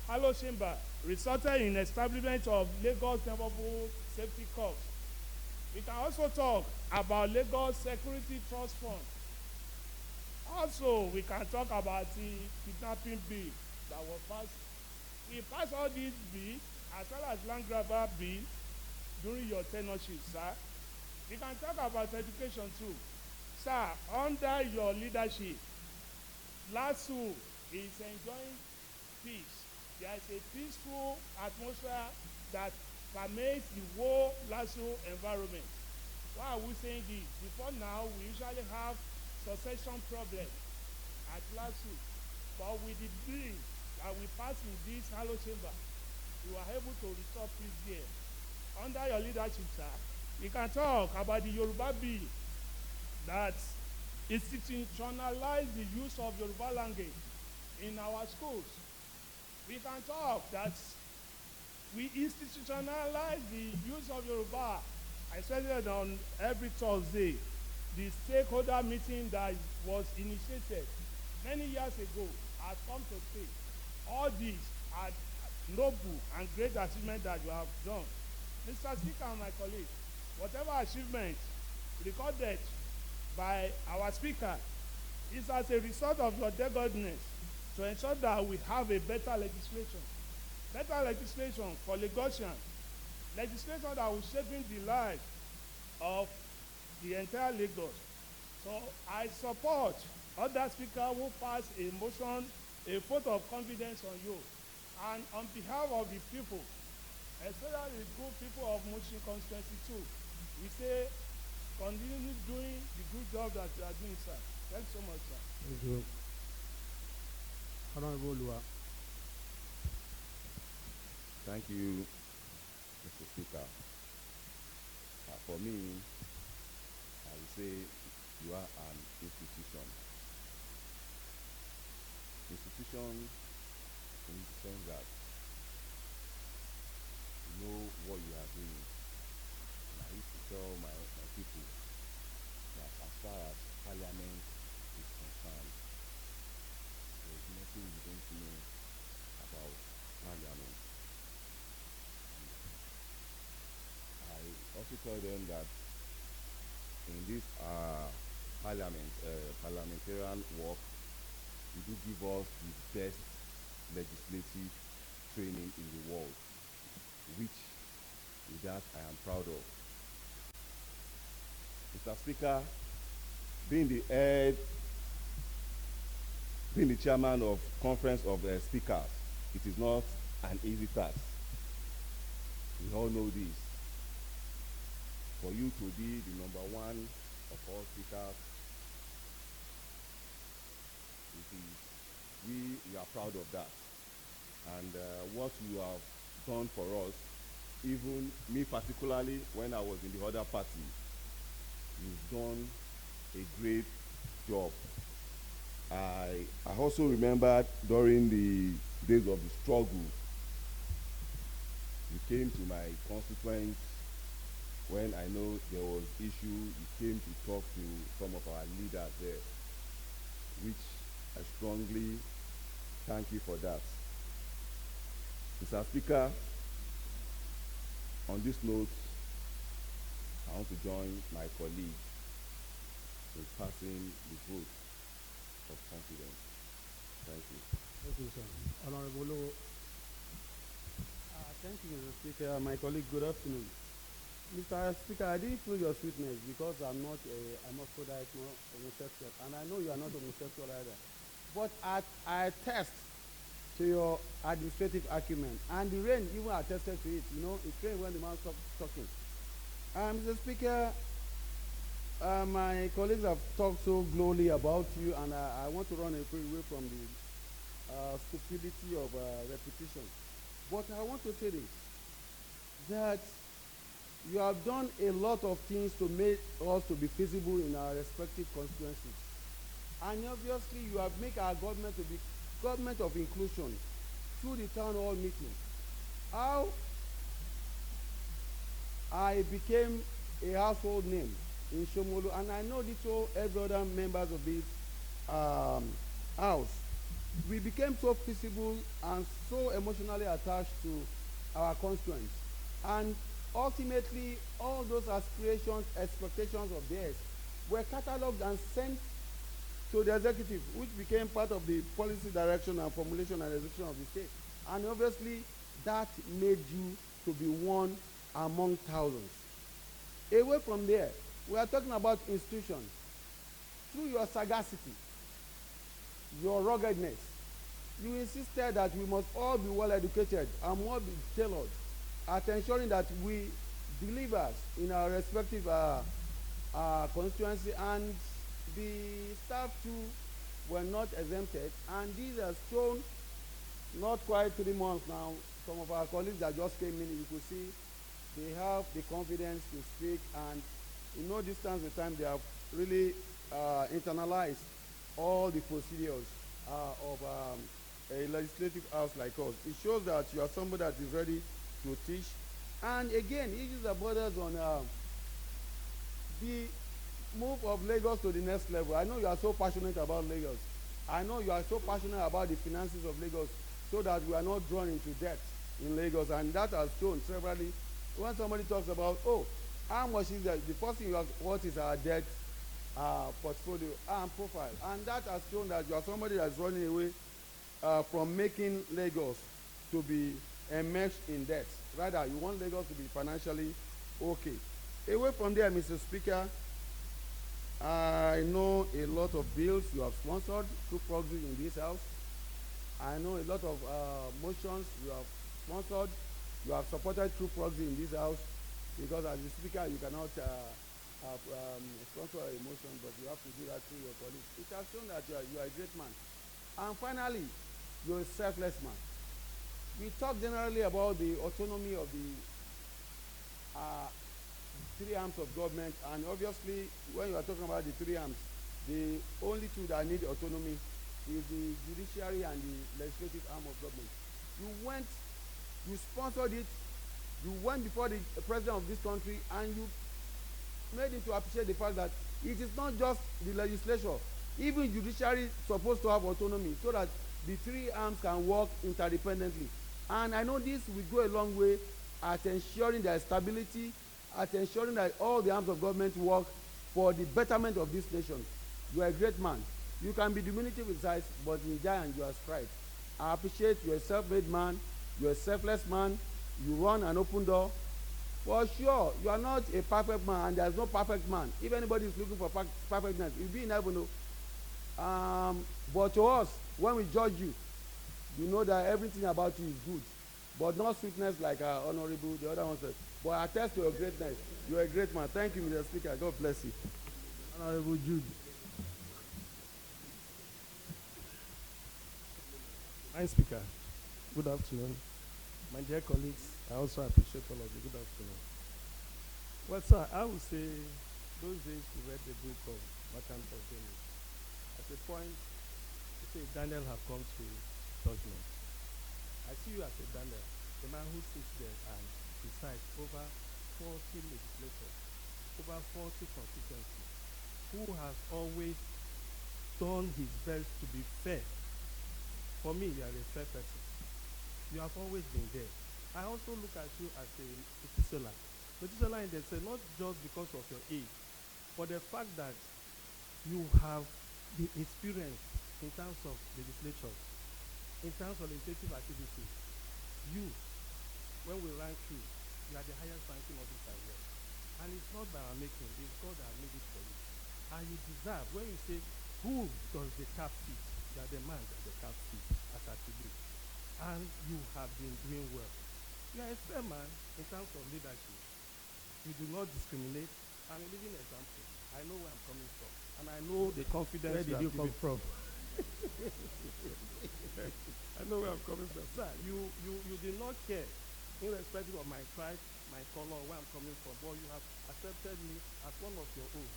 S2: Hollow Chamber resulted in establishment of Lagos Neighborhood Safety Corps. We can also talk about Lagos Security Trust Fund. Also, we can talk about the kidnapping bill that was passed. We passed all these bills as well as land grabber bill during your tenureship, sir. We can talk about education too. Sir, under your leadership, LASU is enjoying peace. There is a peaceful atmosphere that permeates the whole LASU environment. Why are we saying this? Before now, we usually have succession problems at LASU. But with the bill that we passed in this Hollow Chamber, we were able to restore peace there. Under your leadership, sir, we can talk about the Yoruba bill that institutionalized the use of Yoruba language in our schools. We can talk that we institutionalize the use of Yoruba. I said it on every Thursday. The stakeholder meeting that was initiated many years ago has come to stay. All these are noble and great achievements that you have done. Mr. Speaker and my colleagues, whatever achievement recorded by our speaker is as a result of your doggedness to ensure that we have a better legislation. Better legislation for Lagosians. Legislation that will shape the life of the entire Lagos. So I support other speaker who pass a motion, a vote of confidence on you. And on behalf of the people, especially the good people of Mushin constituency too, we say continue doing the good job that you are doing, sir. Thanks so much, sir.
S1: Thank you. Honorable Lua.
S3: Thank you, Mr. Speaker. For me, I would say you are an institution. Institution in the sense that you know what you are doing. And I used to tell my people that as far as Parliament is concerned, there is nothing you don't know about Parliament. I also tell them that in this parliamentarian work, you do give us the best legislative training in the world, which is that I am proud of. Mr. Speaker, being the chairman of Conference of Speakers, it is not an easy task. We all know this. For you to be the number one of all speakers, we are proud of that. And what you have done for us, even me particularly, when I was in the other party, you've done a great job. I also remember during the days of the struggle, you came to my constituents when I know there was issue. You came to talk to some of our leaders there, which I strongly thank you for that. Mr. Speaker, on this note, I want to join my colleagues in passing the vote of confidence. Thank you.
S1: Thank you, sir. Honorable Lowo.
S20: Thank you, Mr. Speaker. My colleague, good afternoon. Mr. Speaker, I didn't feel your sweetness because I'm not a hermaphrodite nor homosexual, and I know you are not homosexual either. But I attest to your administrative acumen, and the rain even attested to it. You know, it rained when the man stopped talking. Mr. Speaker, my colleagues have talked so glowingly about you, and I want to run away from the stupidity of repetition. But I want to say this, that you have done a lot of things to make us to be feasible in our respective constituencies. And obviously, you have made our government to be government of inclusion through the town hall meeting. How I became a household name in Shomolu, and I know these all every other members of this house. We became so feasible and so emotionally attached to our constituents. And ultimately, all those aspirations, expectations of theirs were catalogued and sent to the executive, which became part of the policy direction and formulation and execution of the state. And obviously, that made you to be one among thousands. Away from there, we are talking about institutions. Through your sagacity, your ruggedness, you insisted that we must all be well educated and more be tailored at ensuring that we delivers in our respective constituency, and the staff too were not exempted, and this has shown not quite 3 months now. Some of our colleagues that just came in, you could see they have the confidence to speak, and in no distance of time they have really internalized all the procedures of a legislative house like us. It shows that you are somebody that is ready to teach. And again, issues that borders on the move of Lagos to the next level. I know you are so passionate about Lagos. I know you are so passionate about the finances of Lagos, so that we are not drawn into debt in Lagos, and that has shown severally. When somebody talks about, oh, how much is that? The first thing you ask, what is our debt portfolio and profile? And that has shown that you are somebody that's running away from making Lagos to be enmeshed in debt. Rather, you want Lagos to be financially okay. Away from there, Mr. Speaker, I know a lot of bills you have sponsored through proxy in this house. I know a lot of motions you have sponsored, you have supported through proxy in this house, because as a speaker you cannot sponsor a motion, but you have to do that through your colleagues. It has shown that you are a great man. And finally, you're a selfless man. We talk generally about the autonomy of the three arms of government, and obviously when you are talking about the three arms, the only two that need autonomy is the judiciary and the legislative arm of government. You sponsored it, you went before the president of this country, and you made him to appreciate the fact that it is not just the legislature, even judiciary is supposed to have autonomy, so that the three arms can work interdependently. And I know this will go a long way at ensuring their stability, at ensuring that all the arms of government work for the betterment of this nation. You are a great man. You can be diminutive in size, but in giant you are striped. I appreciate you're a self-made man, you're a selfless man, you run an open door. For sure, you are not a perfect man, and there's no perfect man. If anybody is looking for perfectness, you'll be in heaven. But to us, when we judge you, you know that everything about you is good, but not sweetness like Honorable, the other one said. But I attest to your greatness. You're a great man. Thank you, Mr. Speaker. God bless you.
S18: Honorable Jude. My Speaker, good afternoon. My dear colleagues, I also appreciate all of you. Good afternoon. Well, sir, I would say those days we read the book of Merchant of Venice. At a point, they say Daniel have come to judgment. I see you as a Daniel, the man who sits there and decides over 40 legislators, over 40 constituencies, who has always done his best to be fair. For me, you are a fair person. You have always been there. I also look at you as a Methuselah. Methuselah in the sense, not just because of your age, but the fact that you have the experience in terms of legislatures, in terms of legislative activities. You, when we rank you, you are the highest ranking officer here. And it's not by our making, it's God that made it for you. And you deserve, when you say, who does the cap fit? You are the man that the cap fit, as at today. And you have been doing well. You are a fair man in terms of leadership. You do not discriminate. I'm a living example. I know where I'm coming from. And I know the confidence.
S5: Where did you come from?
S18: I know where I'm coming from. Sir, you did not care, irrespective of my tribe, my color, where I'm coming from, but you have accepted me as one of your own.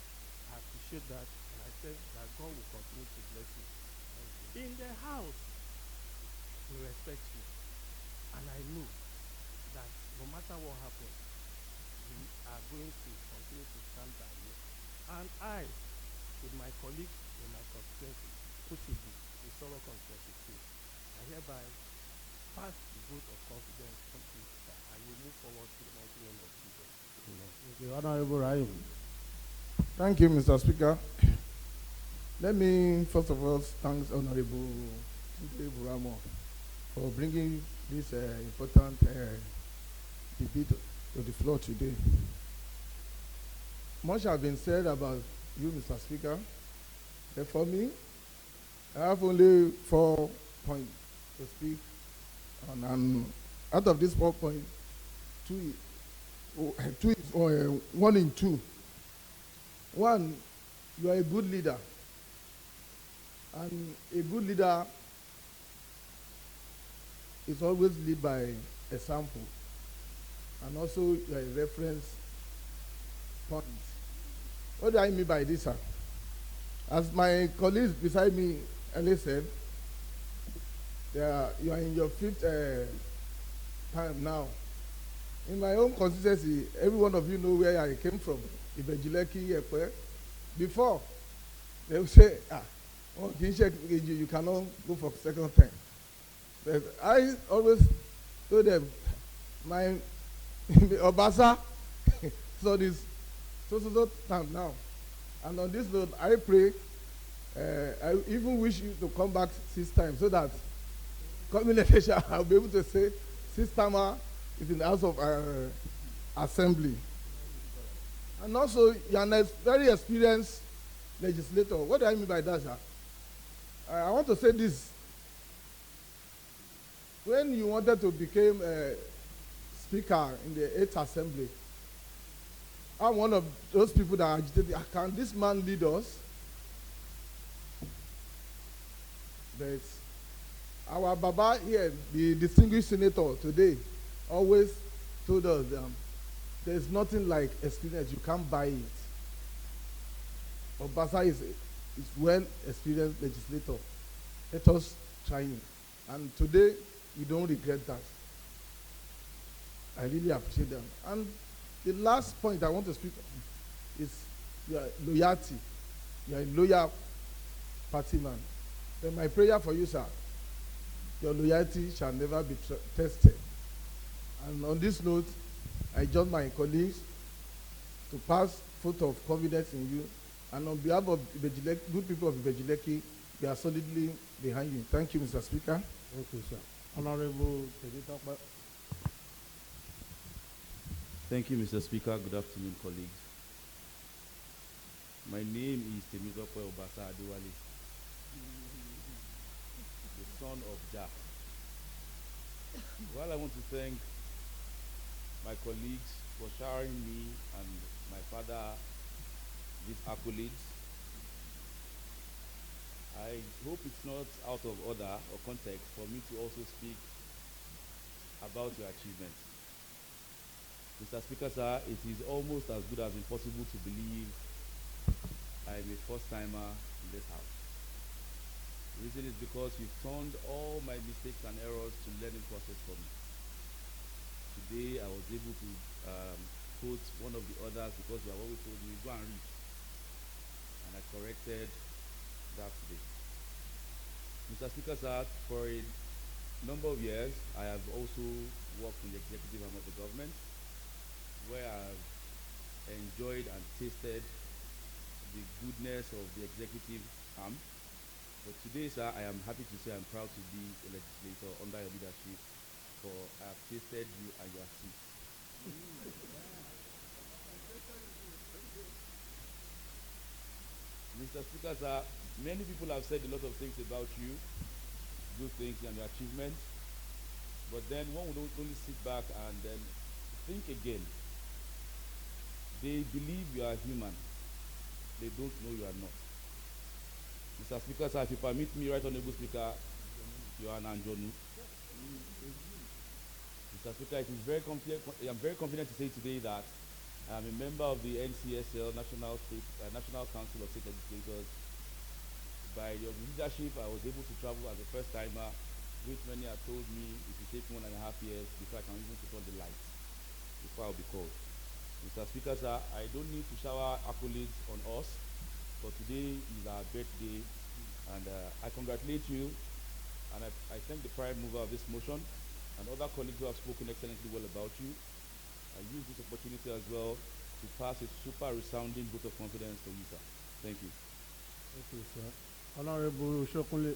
S18: I appreciate that, and I said that God will continue to bless you. In the house, we respect you. And I know that no matter what happens, we are going to continue to stand by you.
S5: And I, with my colleagues in my constituency, OTB, the Soro constituency, I hereby pass the vote of confidence on this and we move forward to the mighty name of Jesus. Amen.
S1: Thank you, Honorable Rahim.
S12: Thank you, Mr. Speaker. Let me first of all thank Honorable Buramo for bringing this important debate to the floor today. Much has been said about you, Mr. Speaker. But for me, I have only 4 points to speak on, and out of these 4 points, one in two. One, you are a good leader, and a good leader is always led by example, and also you are a reference point. What do I mean by this, sir? As my colleagues beside me earlier said, you are in your 5th time now. In my own constituency, every one of you know where I came from, Ibejileki, Epe. Before, they would say, you cannot go for second time. But I always told them, my Obasa, so this so time now. And on this note, I pray, I even wish you to come back 6 times so that coming election, I'll be able to say 6th timer is in the House of Assembly. And also, you're a very experienced legislator. What do I mean by that, sir? I want to say this. When you wanted to become Speaker in the 8th Assembly, I'm one of those people that agitated, can this man lead us? But our Baba here, the distinguished senator today, always told us there's nothing like experience. You can't buy it. Obasa is well-experienced legislator. Let us try him. And today, we don't regret that. I really appreciate them. And the last point I want to speak on is your loyalty. You are a loyal party man. Then my prayer for you, sir, your loyalty shall never be tested. And on this note, I join my colleagues to pass vote of confidence in you. And on behalf of good people of Ibejileki, we are solidly behind you. Thank you, Mr. Speaker.
S1: Thank you, sir. Honorable Teditokpa.
S3: Thank you, Mr. Speaker. Good afternoon, colleagues. My name is Temitope Obasa Adewale, the son of Jah. Well, I want to thank my colleagues for showering me and my father these accolades. I hope it's not out of order or context for me to also speak about your achievements. Mr. Speaker, sir, it is almost as good as impossible to believe I'm a first-timer in this house. The reason is because you've turned all my mistakes and errors to learning process for me. Today, I was able to quote one of the others because you have always told me, go and read. And I corrected that today. Mr. Speaker, sir, for a number of years, I have also worked in the executive arm of the government, where I've enjoyed and tasted the goodness of the executive arm. But today, sir, I am happy to say I'm proud to be a legislator under your leadership, for I have tasted you and your seat. Mr. Speaker, sir, many people have said a lot of things about you, good things and your achievements, but then one would only sit back and then think again. They believe you are human. They don't know you are not. Mr. Speaker, sir, if you permit me, Right Honorable Speaker, you are an Anjonu. Mr. Speaker, I'm very confident to say today that I am a member of the NCSL, National Council of State Legislators. By your leadership, I was able to travel as a first-timer, which many have told me it will take 1.5 years before I can even put on the lights, before I'll be called. Mr. Speaker, sir, I don't need to shower accolades on us, but today is our birthday, and I congratulate you, and I thank the prime mover of this motion and other colleagues who have spoken excellently well about you. I use this opportunity as well to pass a super resounding vote of confidence for you, sir. Thank you.
S18: Thank you, sir. Honorable Shokunle.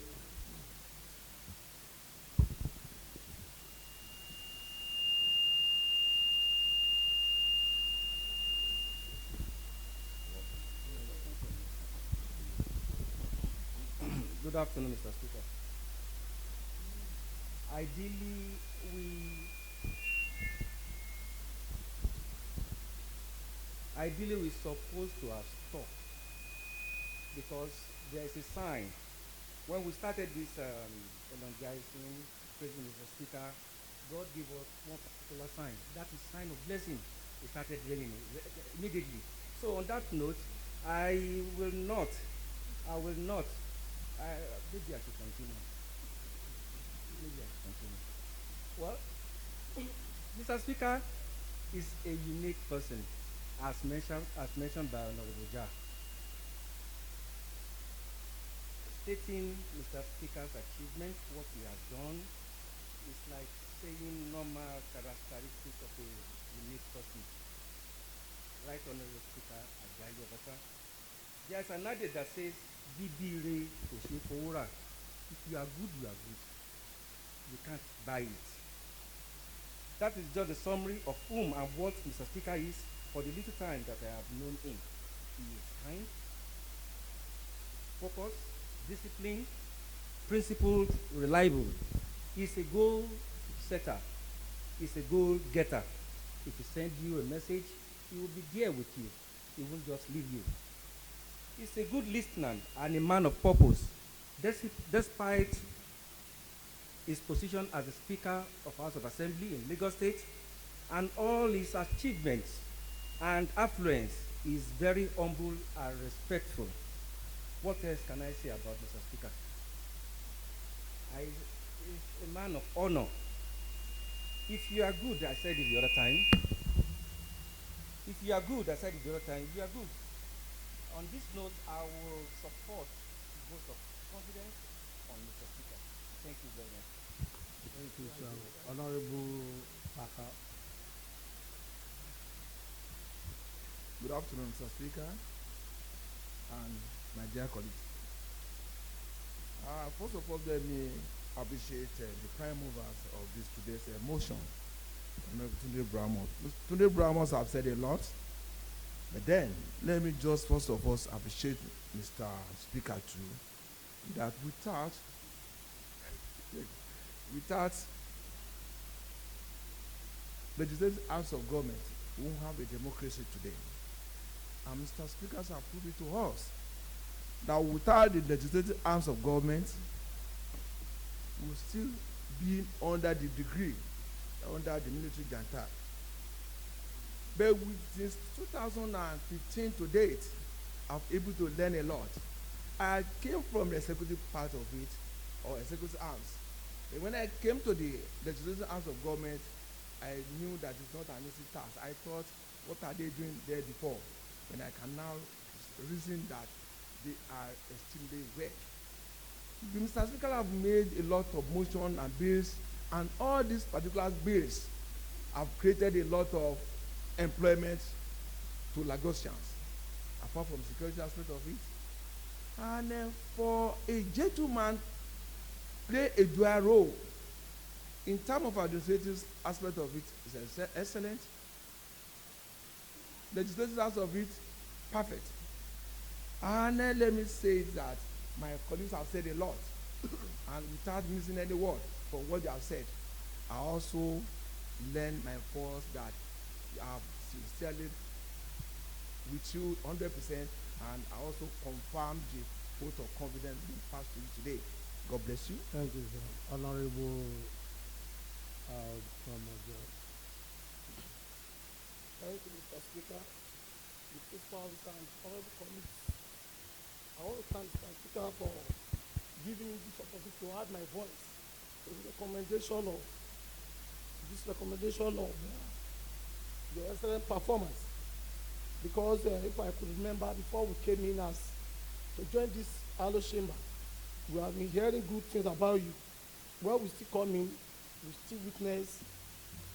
S21: Good afternoon, Mr. Speaker. Ideally, we're supposed to have stopped because there is a sign. When we started this elongizing, President Mr. Speaker, God gave us one particular sign. That is sign of blessing. It started raining immediately. So on that note, maybe I should continue. Well, Mr. Speaker is a unique person, as mentioned by Honorable G.O.R. Stating Mr. Speaker's achievement, what he has done, is like saying normal characteristics of a unique person. Right, Honorable Speaker, G.O.R. There's an adage that says, Bibire Oshifowora. If you are good, you are good. You can't buy it. That is just a summary of whom and what Mr. Speaker is for the little time that I have known him. He is kind, focused, disciplined, principled, reliable. He's a goal setter. He's a goal getter. If he sends you a message, he will be there with you. He won't just leave you. He's a good listener and a man of purpose. Despite his position as the Speaker of House of Assembly in Lagos State and all his achievements and affluence, he is very humble and respectful. What else can I say about Mr. Speaker? He's a man of honor. If you are good, I said it the other time. If you are good, I said it the other time, you are good. On this note, I will support the vote of confidence on Mr. Speaker. Thank you very much.
S18: Thank you, sir. Honorable Baka.
S22: Good afternoon, Mr. Speaker and my dear colleagues. First of all, let me appreciate the prime movers of this today's motion, Tunde Brahmos. Tunde Brahmos have said a lot, but then let me just first of all appreciate Mr. Speaker too, that without legislative arms of government, we won't have a democracy today. And Mr. Speaker has proved it to us that without the legislative arms of government, we will still be under the degree, under the military junta. But since 2015 to date, I'm able to learn a lot. I came from the executive part of it, or executive arms. But when I came to the legislative arms of government, I knew that it's not an easy task. I thought, what are they doing there before? And I can now reason that they are extremely weak. The Mr. Speaker have made a lot of motion and bills, and all these particular bills have created a lot of employment to Lagosians, apart from security aspect of it. And for a gentleman play a dual role in terms of administrative aspect of it is excellent. Legislative aspect of it, perfect. And let me say that my colleagues have said a lot, and without missing any word from what they have said, I also lend my force that I have sincerely with you 100%, and I also confirm the vote of confidence being passed to you today. God bless you.
S18: Thank you, sir. Honorable
S12: Thank you, Mr. Speaker. The principal officer and honorable colleagues, I want to thank Mr. Speaker for giving me this opportunity to add my voice to the recommendation of your excellent performance. because if I could remember before we came in as to join this LSHA, we have been hearing good things about you. When we still come in, we still witness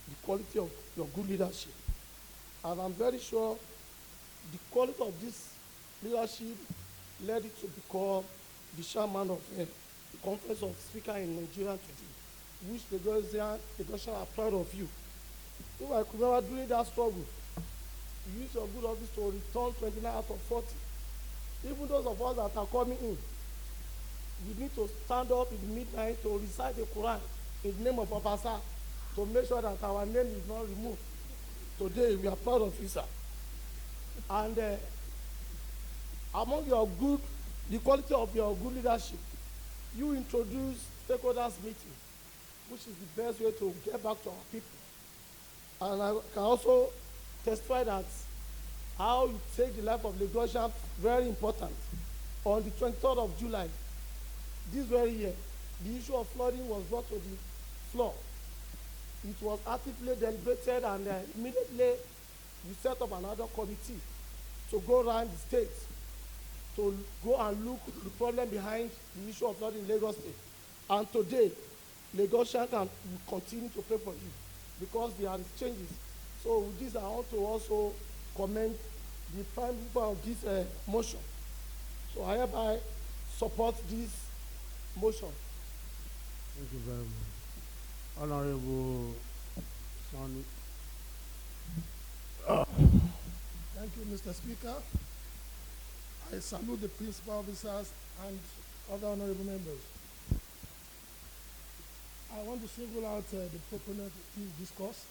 S12: the quality of your good leadership. And I'm very sure the quality of this leadership led it to become the chairman of the Conference of Speakers in Nigeria today, which the Lagosians are proud of you. If I could remember during that struggle, you used your good office to return 29 out of 40. Even those of us that are coming in, we need to stand up in the midnight to recite the Quran in the name of Papa to make sure that our name is not removed. Today, we are proud of you, sir. And among your good, the quality of your good leadership, you introduce stakeholders meeting, which is the best way to get back to our people. And I can also testify that how you take the life of Lagosians very important. On the 23rd of July, this very year, the issue of flooding was brought to the floor. It was actively deliberated, and immediately we set up another committee to go around the state to go and look the problem behind the issue of flooding in Lagos State. And today, Lagosians can continue to pray for you because there are changes. So with this, I want to also commend the prime mover of this motion. So I hereby support this motion.
S1: Thank you very much. Honorable Sonny.
S9: Thank you, Mr. Speaker. I salute the principal officers and other honorable members. I want to single out the proponent of this discourse,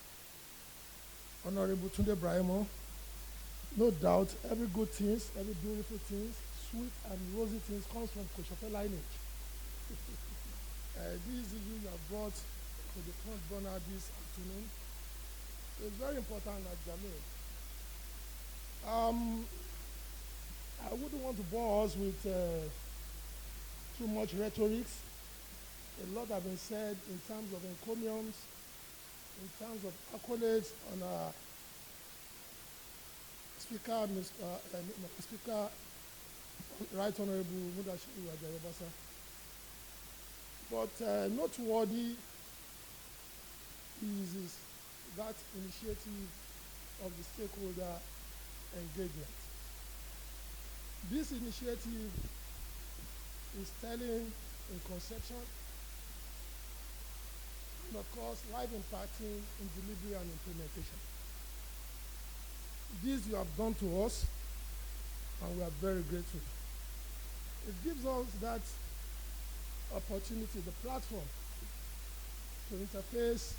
S9: Honorable Tunde Brahimo. No doubt, every good things, every beautiful things, sweet and rosy things comes from Koshope lineage. This issue you have brought to the front burner this afternoon is very important at Jamil. I wouldn't want to bore us with too much rhetoric. A lot have been said in terms of encomiums, in terms of accolades on our Speaker, Speaker, Right Honorable Yishawu Ajayobasa. But noteworthy is that initiative of the stakeholder engagement. This initiative is telling in conception and of course live impacting in delivery and implementation. This you have done to us and we are very grateful. It gives us that opportunity, the platform to interface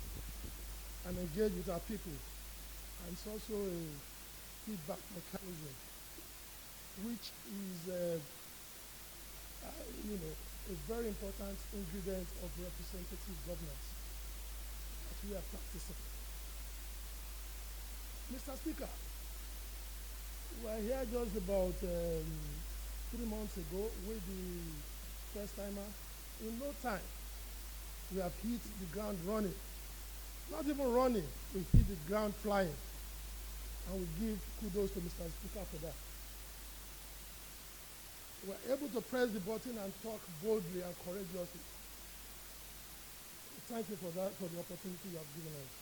S9: and engage with our people. And it's also a feedback mechanism, which is, a very important ingredient of representative governance that we are practicing. Mr. Speaker, we were here just about 3 months ago with the first timer. In no time, we have hit the ground running. Not even running, we hit the ground flying. And we give kudos to Mr. Speaker for that. We are able to press the button and talk boldly and courageously. Thank you for that, for the opportunity you have given us.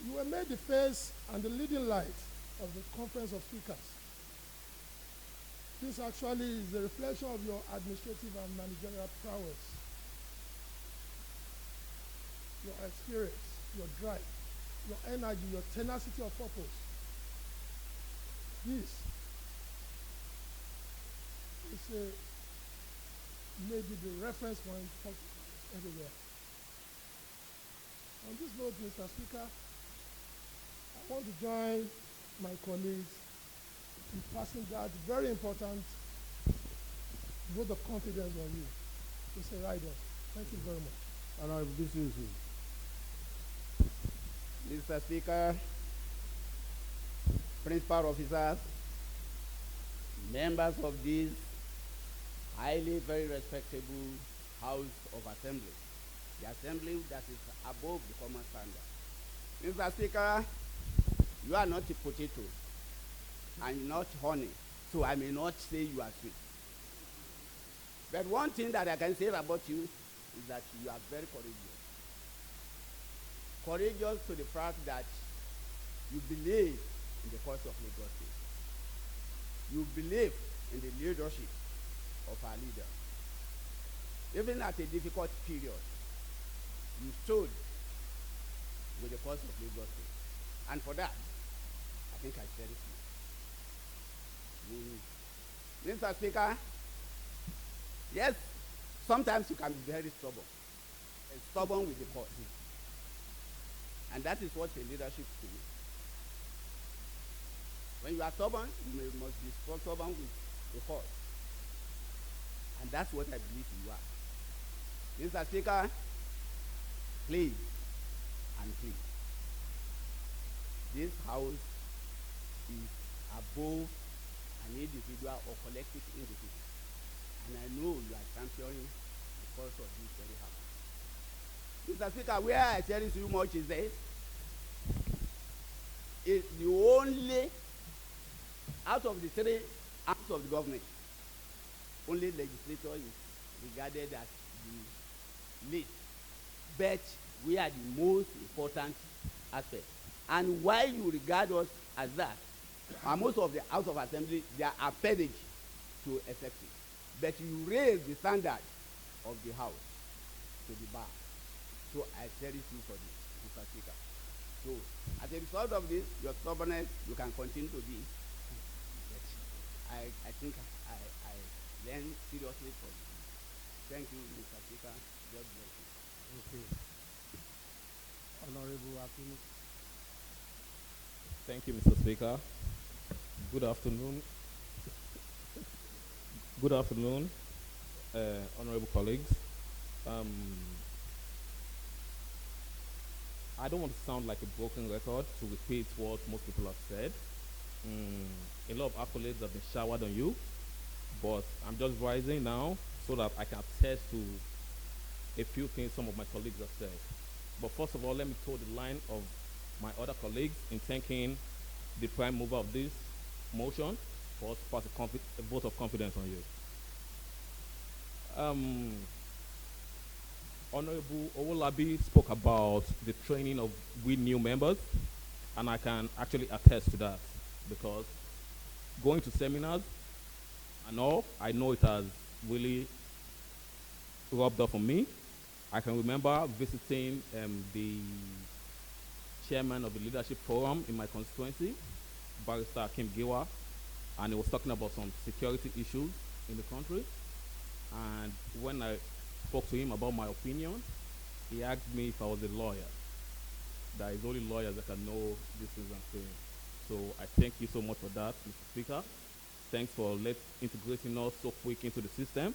S9: You were made the face and the leading light of the Conference of Speakers. This actually is a reflection of your administrative and managerial prowess, your experience, your drive, your energy, your tenacity of purpose. This is maybe the reference point for everywhere. On this note, Mr. Speaker, I want to join my colleagues in passing that very important vote of confidence on you. Mr. Ryder, thank you very much.
S1: Honorable Bisi.
S6: Mr. Speaker, principal officers, members of this highly very respectable House of Assembly, the assembly that is above the common standard. Mr. Speaker, you are not a potato. and not honey, so I may not say you are sweet. But one thing that I can say about you is that you are very courageous. Courageous to the fact that you believe in the cause of Lagos State. You believe in the leadership of our leader. Even at a difficult period, you stood with the cause of Lagos State. And for that, I think I cherish you. Mr. Speaker, yes, sometimes you can be very stubborn. Stubborn with the cause. And that is what a leadership to me. When you are stubborn, you must be stubborn with the cause. And that's what I believe you are. Mr. Speaker, please and please. This house is above an individual or collective individual. And I know you are championing the cause of this very house. Mr. Speaker, where I cherish you much is this. It's the only, out of the three arms of the government, only legislature is regarded as the least. But we are the most important aspect. And why you regard us as that, and most of the House of Assembly, they are appendage to executive. But you raise the standard of the House to the bar. So I cherish you for this, Mr. Speaker. So as a result of this, your stubbornness, you can continue to be. I think I learn seriously from you. Thank you, Mr. Speaker. God bless you.
S5: Okay. Honorable Akini.
S8: Thank you, Mr. Speaker. Good afternoon. Good afternoon, honorable colleagues. I don't want to sound like a broken record to repeat what most people have said. A lot of accolades have been showered on you, but I'm just rising now so that I can attest to a few things some of my colleagues have said. But first of all, let me toe the line of my other colleagues in thanking the prime mover of this motion for us to pass a vote of confidence on you. Honorable Owolabi spoke about the training of we new members, and I can actually attest to that because going to seminars and all, I know it has really rubbed off on me. I can remember visiting the chairman of the leadership forum in my constituency, Barrister Kim G.O.R, and he was talking about some security issues in the country. And when I spoke to him about my opinion, he asked me if I was a lawyer. There is only lawyers that can know these things I'm saying. So I thank you so much for that, Mr. Speaker. Thanks for integrating us so quick into the system.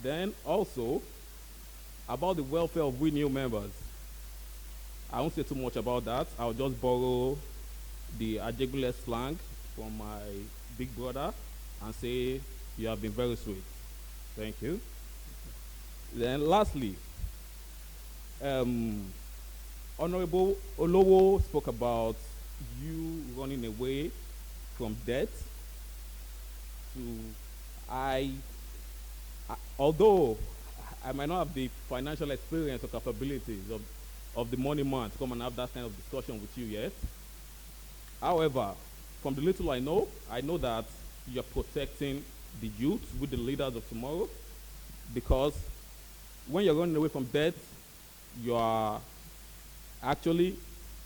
S8: Then also, about the welfare of we new members. I won't say too much about that. I'll just borrow the Ajegule slang from my big brother and say, you have been very sweet. Thank you. Then lastly, Honorable Olowo spoke about you running away from debt to although I might not have the financial experience or capabilities of the money man to come and have that kind of discussion with you yet. However, from the little I know that you're protecting the youth with the leaders of tomorrow, because when you're running away from debt, you are actually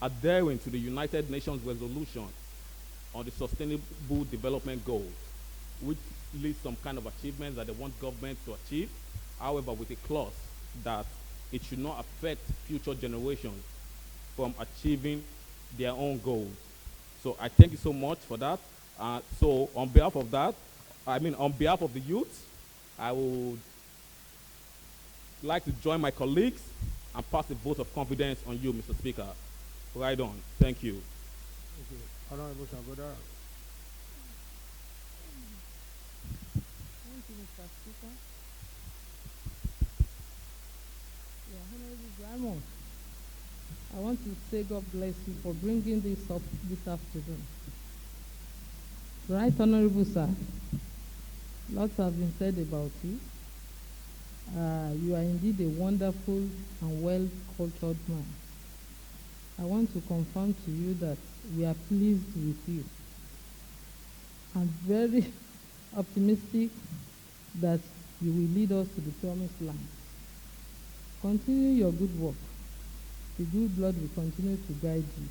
S8: adhering to the United Nations resolution on the Sustainable Development Goals, which lists some kind of achievements that they want government to achieve, however, with a clause that it should not affect future generations from achieving their own goals. So I thank you so much for that. So on behalf of that, on behalf of the youth, I would like to join my colleagues and pass a vote of confidence on you, Mr. Speaker. Right on. Thank you.
S5: Thank you. Honorable Shagoda.
S10: Thank you, Mr. Speaker. Yeah, Honorable Brimo, I want to say God bless you for bringing this up this afternoon. Right Honorable Sir, lots have been said about you. You are indeed a wonderful and well-cultured man. I want to confirm to you that we are pleased with you and very optimistic that you will lead us to the promised land. Continue your good work. The good Lord will continue to guide you.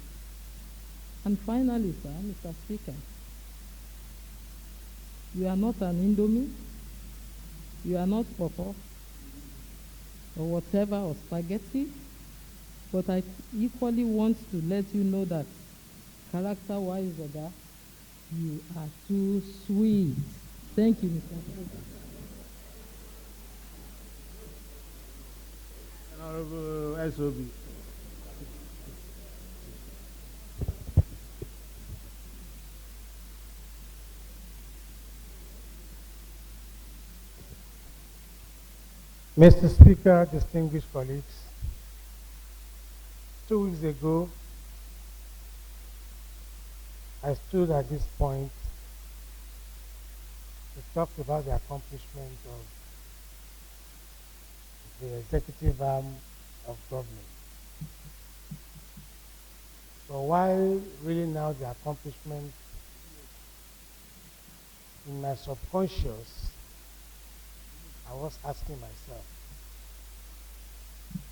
S10: And finally, sir, Mr. Speaker, you are not an Indomie, you are not pawpaw or whatever, or spaghetti, but I equally want to let you know that character-wise, Oga, you are too sweet. Thank you, Mr. Speaker.
S1: Honorable SOB.
S11: Mr. Speaker, distinguished colleagues, 2 weeks ago, I stood at this point to talk about the accomplishment of the executive arm of government. So while reading out the accomplishment, in my subconscious, I was asking myself,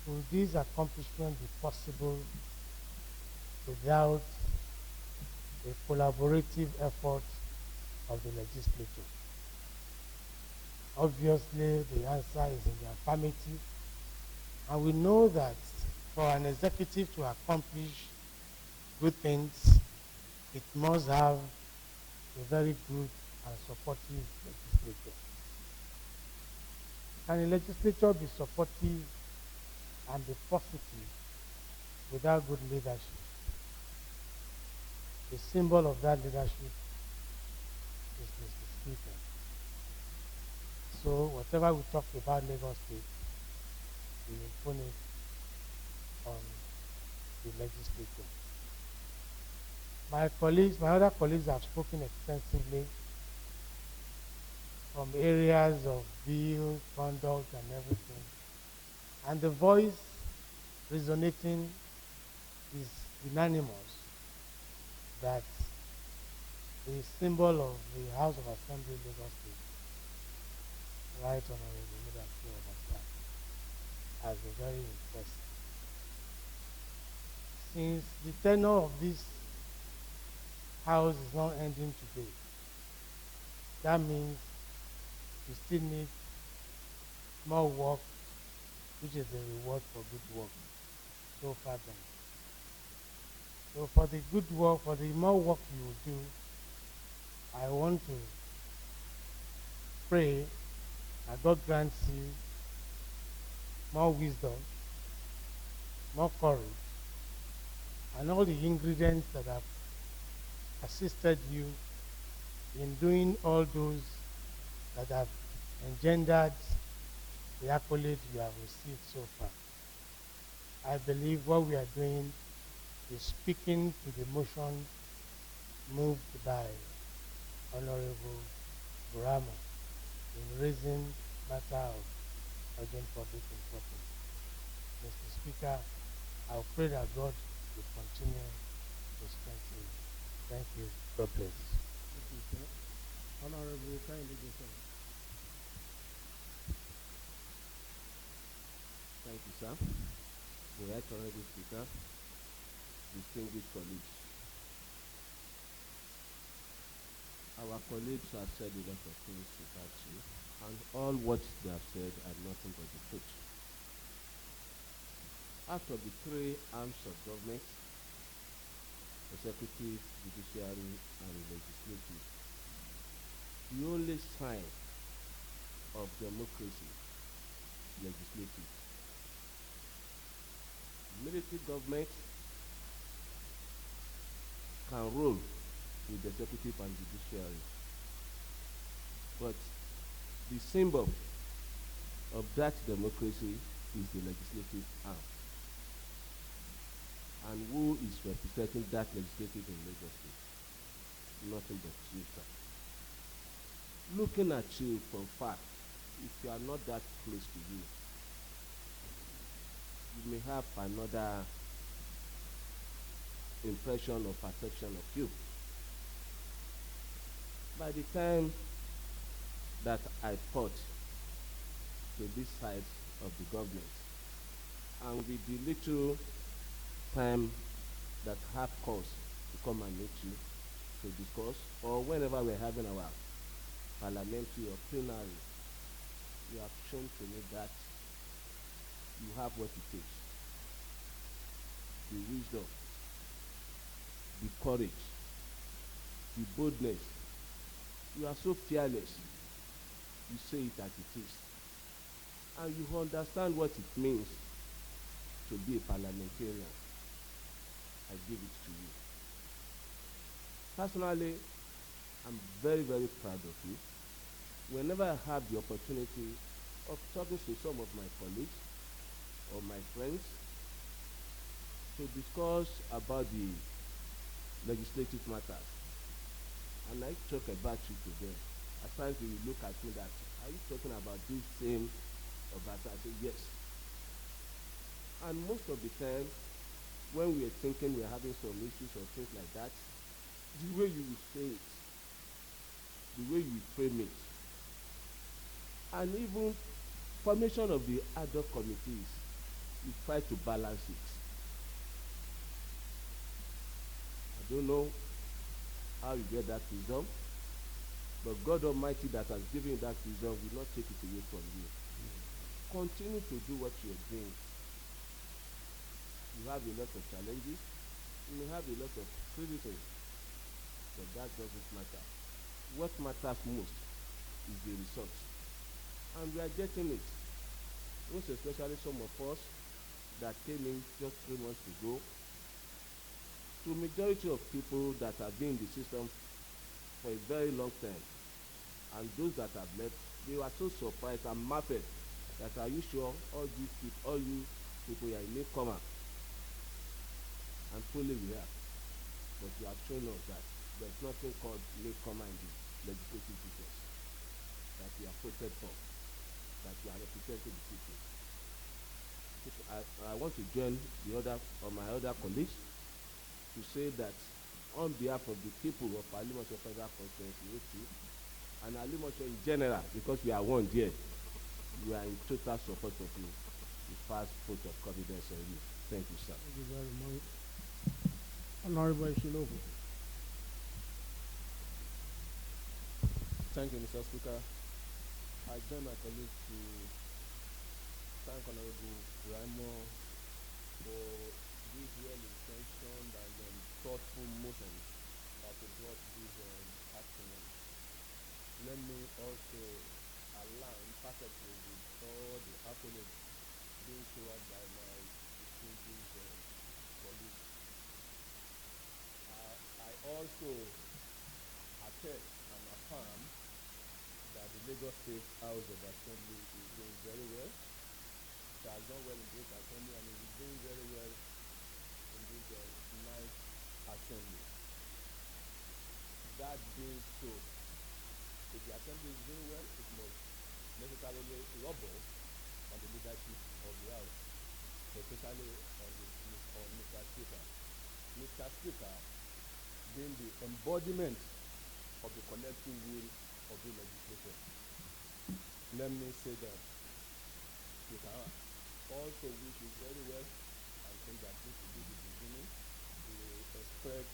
S11: will this accomplishment be possible without a collaborative effort of the legislature? Obviously, the answer is in the affirmative, and we know that for an executive to accomplish good things, it must have a very good and supportive legislature. Can a legislature be supportive and be positive without good leadership? The symbol of that leadership is Mr. Speaker. So whatever we talk about Lagos State, we will put it on the legislature. My colleagues, my other colleagues have spoken extensively from areas of bill, conduct, and everything. And the voice resonating is unanimous that the symbol of the House of Assembly Lagos State, Right Honorable Yishawu, has been very impressive. Since the tenure of this House is not ending today, that means we still need more work, which is the reward for good work so far done. So for the good work, for the more work you will do, I want to pray that God grants you more wisdom, more courage, and all the ingredients that have assisted you in doing all those that have engendered the accolades you have received so far. I believe what we are doing is speaking to the motion moved by Honorable Burama in raising matter of urgent public importance. Mr. Speaker, I pray that God will continue to strengthen you. Thank you. God bless.
S18: Thank you, sir. Honorable Kindly Johnson.
S23: Thank you, sir. The Right Honorable Speaker, distinguished colleagues. Our colleagues have said a lot of things about you, and all what they have said are nothing but the truth. Out of the 3 arms of government, executive, judiciary, and legislative, the only sign of democracy, legislative. Military government can rule with the executive and judiciary, but the symbol of that democracy is the legislative arm. And who is representing that legislative in Lagos State? nothing but you, sir. Looking at you from far, if you are not that close to you, you may have another impression or perception of you. By the time that I fought to this side of the government, and with the little time that have course to come and meet you to discuss, or whenever we're having our parliamentary or plenary, you have shown to me that you have what it takes. The wisdom, the courage, the boldness. You are so fearless. You say it as it is. And you understand what it means to be a parliamentarian. I give it to you. Personally, I'm very, very proud of you. Whenever I have the opportunity of talking to some of my colleagues or my friends to discuss about the legislative matters, and I talk about you to them, at times they will look at me that, are you talking about this same or that? I say, yes. And most of the time, when we are thinking we are having some issues or things like that, the way you will say it, the way you frame it, and even formation of the ad hoc committees, you try to balance it. I don't know how you get that wisdom, but God Almighty that has given you that wisdom will not take it away from you. Continue to do what you are doing. You have a lot of challenges, you may have a lot of criticism, but that doesn't matter. What matters most is the result. And we are getting it. Most especially some of us that came in just 3 months ago. To majority of people that have been in the system for a very long time, and those that have left, they were so surprised and marveled that, are you sure all these people, all you people are in newcomer? And truly we are. But you have shown us that there's nothing called newcomer in the legislative business. That we are voted for. That we are representing the people. I want to join the other, or my other colleagues, to say that on behalf of the people of Alimosho Federal Constituency, and Alimosho in general, because we are one there, we are in total support of you. We pass vote of confidence on you. Thank you, sir.
S1: Thank you very much. Honorable Yishawu.
S4: Thank you, Mr. Speaker. I join my colleague to thank Honorable Raimo for this well-intentioned and thoughtful motion that he brought this afternoon. Let me also align perfectly with all the accolades being showered by my distinguished colleagues. I also attest and affirm that the Lagos State House of Assembly is doing very well. It has done well in this assembly and it is doing very well in this ninth assembly. That being so, if the assembly is doing well, it must necessarily rubble on the leadership of the House, especially on Mr. Speaker. Mr. Speaker being the embodiment of the collective will of the legislature. Let me say that we can also wish you very well and think that this will be the beginning. We expect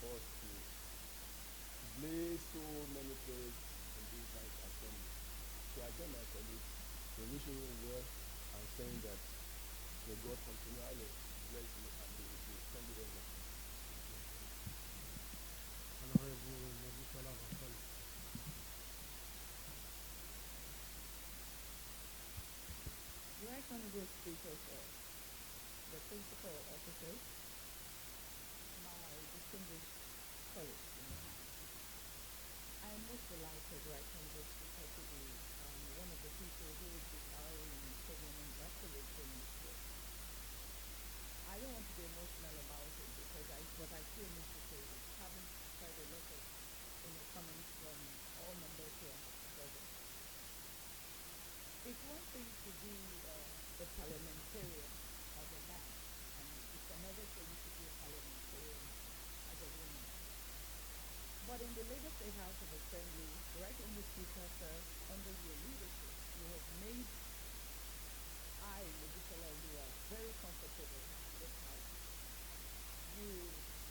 S4: us to blaze so many trails in this nice assembly. So I join my colleagues in wishing you well and saying that may God continually bless you and be with you. Thank you very much.
S1: Honorable Mojisola Bakoli.
S10: Right Honorable Speaker, sir, the principal officers, my distinguished colleagues in the House. I am most delighted, Right Honorable Speaker, to be one of the people who is declaring so many accolades in this case. I don't want to be emotional about it because what I feel needs to say is having quite a lot of
S7: comments from all members here present. It's one thing to be a parliamentarian as a man, and it's another thing to be a parliamentarian as a woman. But in the Lagos State House of Assembly, right on the Speaker, sir, under your leadership, you have made Yishawu very comfortable in this house.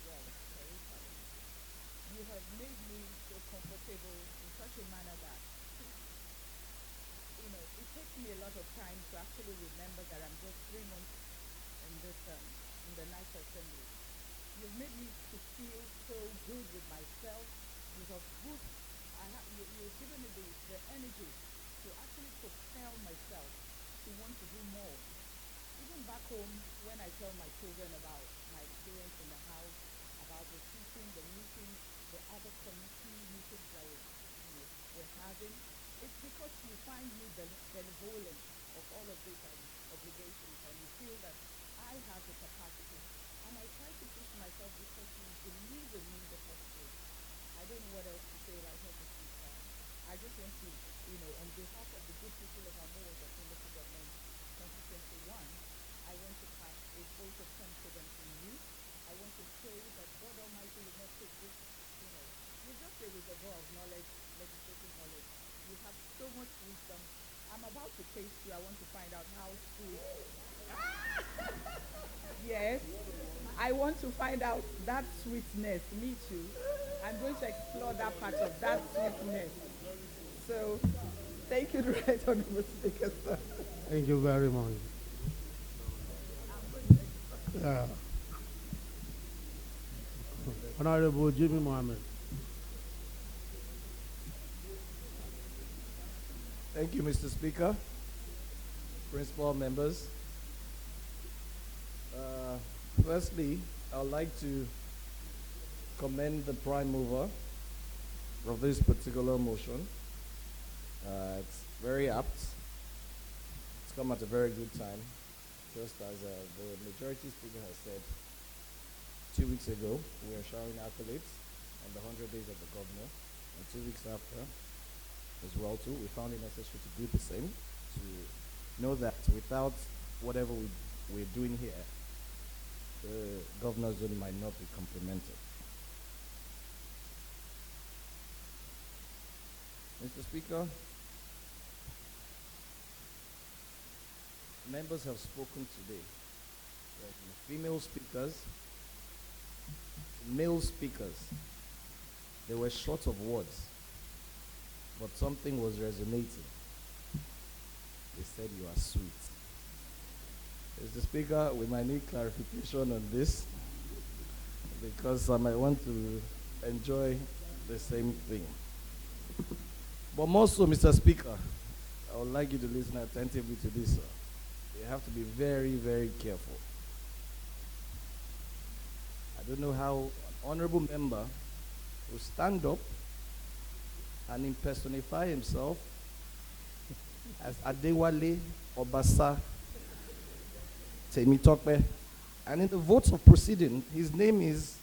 S7: Well, very talented. You have made me so comfortable in such a manner that, it takes me a lot of time to actually remember that I'm just 3 months in this, in the Night Assembly. You've made me to feel so good with myself. You have boosted, you've given me the energy to actually propel myself to want to do more. Even back home, when I tell my children about my experience in the house, about the teaching, the meetings, the other committee meetings that we're having, it's because you find me benevolent of all of these obligations, and you feel that I have the capacity. And I try to push myself because you believe in me in the first place. I don't know what else to say right here this week. I just want to, on behalf of the good people of Amoa in local government 2021, I want to pass a vote of confidence in you. I want to say that God Almighty will not take this, you're just a reservoir of knowledge, legislative knowledge. You have so much wisdom. I'm about to taste you. I want to find out how sweet. Yes. I want to find out that sweetness. Me too. I'm going to explore that part of that sweetness. So, thank you, Right Honorable Speaker, sir.
S1: Thank you very much. Honorable Jimmy Mohammed.
S18: Thank you, Mr. Speaker, principal members. Firstly, I would like to commend the prime mover of this particular motion. It's very apt. It's come at a very good time, just as the majority speaker has said. 2 weeks ago, we were showering accolades on the 100 days of the governor, and 2 weeks after, as well too, we found it necessary to do the same, to know that without whatever we're doing here, the governor's zone might not be complemented. Mr. Speaker, members have spoken today. Female speakers, male speakers, they were short of words, but something was resonating. They said you are sweet. Mr. Speaker, we might need clarification on this because I might want to enjoy the same thing. But more so, Mr. Speaker, I would like you to listen attentively to this, sir. You have to be very, very careful. I don't know how an honorable member will stand up and impersonify himself as Adewale Obasa Temitope. And in the votes of proceeding, his name is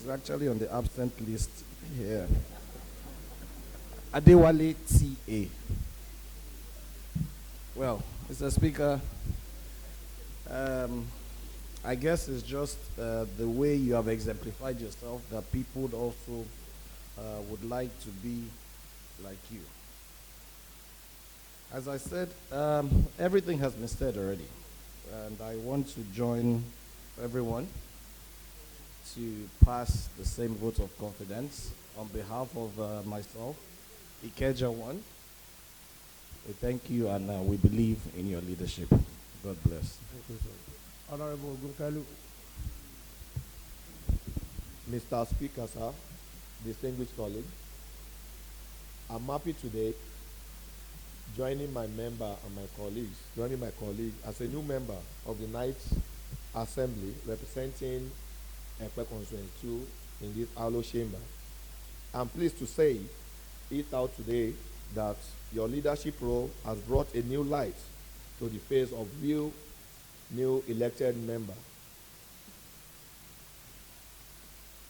S18: actually on the absent list here. Adewale T.A. Well, Mr. Speaker, I guess it's just the way you have exemplified yourself that people also would like to be like you. As I said, everything has been said already, and I want to join everyone to pass the same vote of confidence on behalf of myself, Ikeja 1. We thank you and we believe in your leadership. God bless.
S1: Thank you, sir. Honorable Gunkalu.
S15: Mr. Speaker, sir, distinguished colleagues, I'm happy today joining my colleague as a new member of the Night Assembly representing Ekpe Constituency 2 in this LSHA chamber. I'm pleased to say it out today that your leadership role has brought a new light to the face of new elected member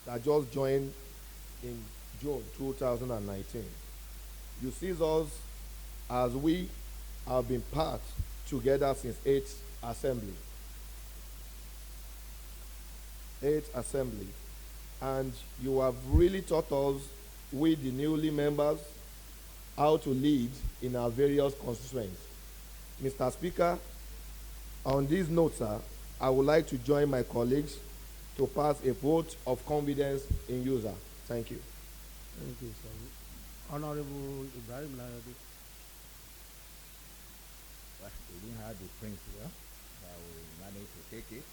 S15: that just joined
S13: in June 2019. You see us as we have been part together since 8th Assembly. 8th Assembly. And you have really taught us, we the newly members, how to lead in our various constituents. Mr. Speaker, on this note, sir, I would like to join my colleagues to pass a vote of confidence in you, sir. Thank you.
S18: Thank you, sir. Honorable Ibrahim Layode.
S14: Well, we didn't have the prince here, but we managed to take it.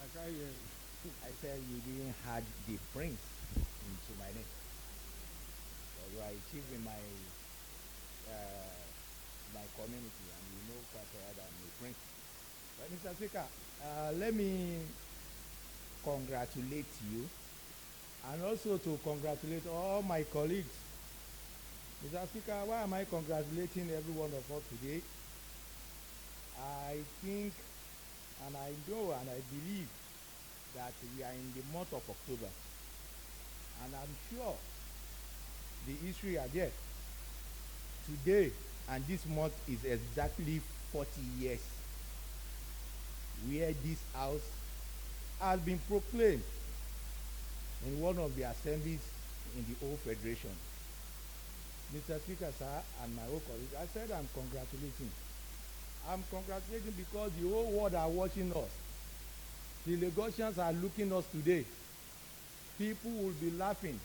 S18: I can't hear you.
S14: I said you didn't have the prince into my name. So you are a chief in my community, and you know quite well that I'm a prince. But Mr. Speaker, let me congratulate you, and also to congratulate all my colleagues. Mr. Speaker, why am I congratulating every one of us today? I think, and I know, and I believe that we are in the month of October, and I'm sure the history are there. Today and this month is exactly 40 years where this house has been proclaimed in one of the assemblies in the whole federation. Mr. Speaker, sir, and my whole colleagues, I said I'm congratulating. I'm congratulating because the whole world are watching us. The Lagosians are looking us today. People will be laughing.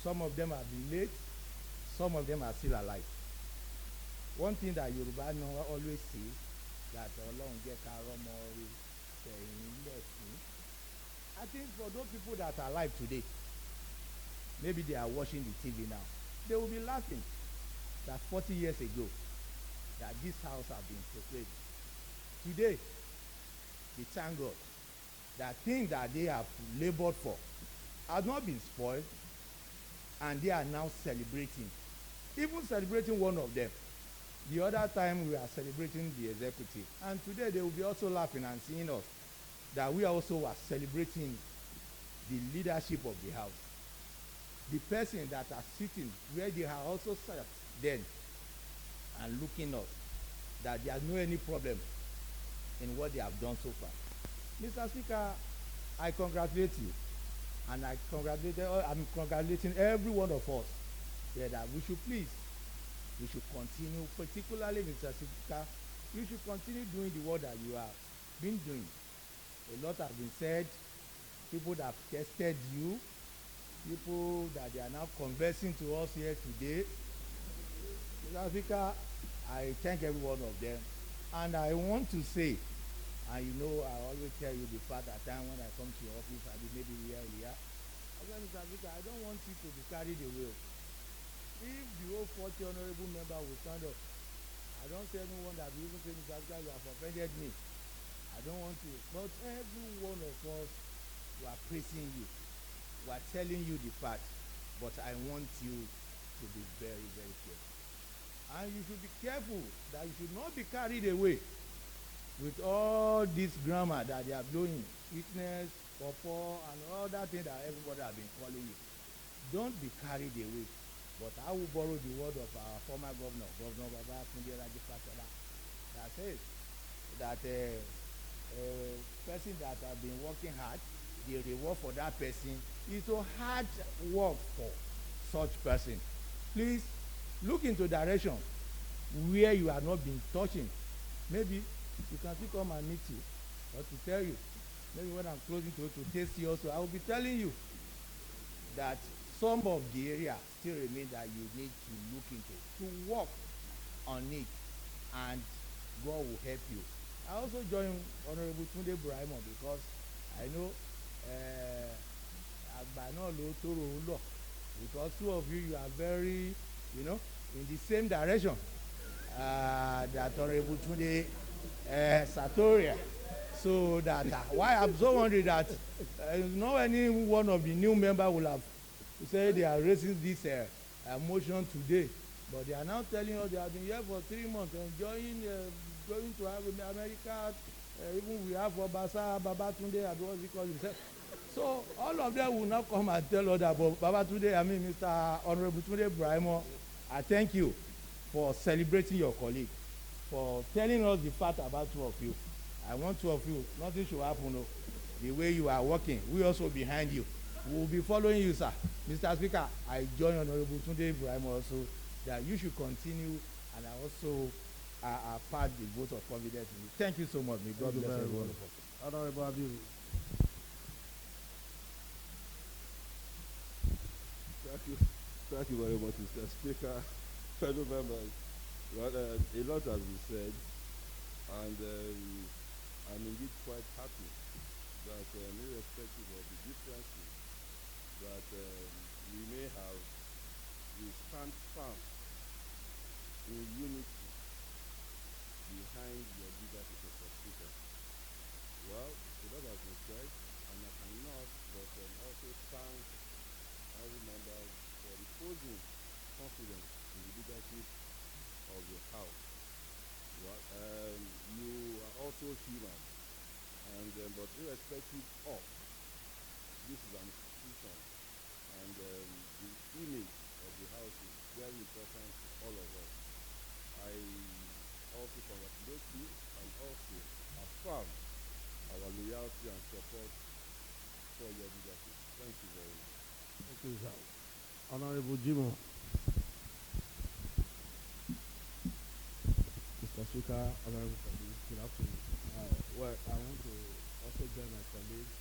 S14: Some of them have been late. Some of them are still alive. One thing that Yoruba know always say that Ọlọ́run jẹ́ ká rọ́mọ rí sẹ́yìn lẹ́sìn. I think for those people that are alive today, maybe they are watching the TV now, they will be laughing that 40 years ago that this house has been proclaimed. Today, they thank God that things that they have labored for have not been spoiled, and they are now celebrating. Even celebrating one of them. The other time we are celebrating the executive. And today they will be also laughing and seeing us that we also are celebrating the leadership of the house. The person that are sitting where they are also sat then and looking us, that there is no any problem in what they have done so far. Mr. Speaker, I congratulate you, and I'm congratulating every one of us here that we should continue, particularly Mr. Speaker, you should continue doing the work that you have been doing. A lot has been said, people that have tested you, people that they are now conversing to us here today. Mr. Speaker, I thank every one of them, and I want to say, and you know, I always tell you the fact at time when I come to your office, I be maybe earlier. I said, Mr. Speaker, I don't want you to be carried away. If the whole 40 honorable member will stand up, I don't say anyone that will even say, Mr. Speaker, you have offended me. I don't want to. But every one of us, we are praising you. We are telling you the fact. But I want you to be very, very careful. And you should be careful that you should not be carried away with all this grammar that they are doing, weakness, purple, and all that thing that everybody has been calling you. Don't be carried away. But I will borrow the word of our former governor, Governor Babatunde Raji-Fashola, that says that a person that has been working hard, the reward for that person is to hard work for such person. Please look into direction where you have not been touching. Maybe you can still come and meet you, or to tell you. Maybe when I'm closing to taste you also, I will be telling you that some of the area still remain that you need to look into, to work on it, and God will help you. I also join Honorable Tunde Buraimo because I know because two of you are very, in the same direction that Honorable Tunde Satoria. So that why I'm so wondering that no any one of the new members will have say they are raising this motion today, but they are now telling us they have been here for 3 months enjoying going to have America. Even we have Obasa Babatunde and what he calls himself. So all of them will not come and tell us that, but Baba today, I mean, Mr. Honorable Tunde Brahimo, I thank you for celebrating your colleague, for telling us the fact about two of you. I want two of you, nothing should happen. No. The way you are working, we also behind you. We will be following you, sir. Mr. Speaker, I join Honorable Tunde Brahimo also that you should continue, and I also part the vote of confidence in you. Thank you so much. May God bless every one of us.
S1: Honorable Abiru.
S23: Thank you very much, Mr. Speaker. Fellow members, well, a lot has been said, and I'm indeed quite happy that irrespective of the differences that we may have, we stand firm in unity behind your leadership, Mr. Speaker. Well, a lot has been said, and I cannot but also thank every member for reposing confidence in the leadership of the House. Well, you are also human, and but irrespective of, this is an institution, and the image of the House is very important to all of us. I also congratulate you and also affirm our loyalty and support for your leadership. Thank you very much.
S1: Thank you, sir. Honorable Jimo.
S16: Mr. Speaker, Honorable colleagues, good afternoon. Well, I want to also join my colleagues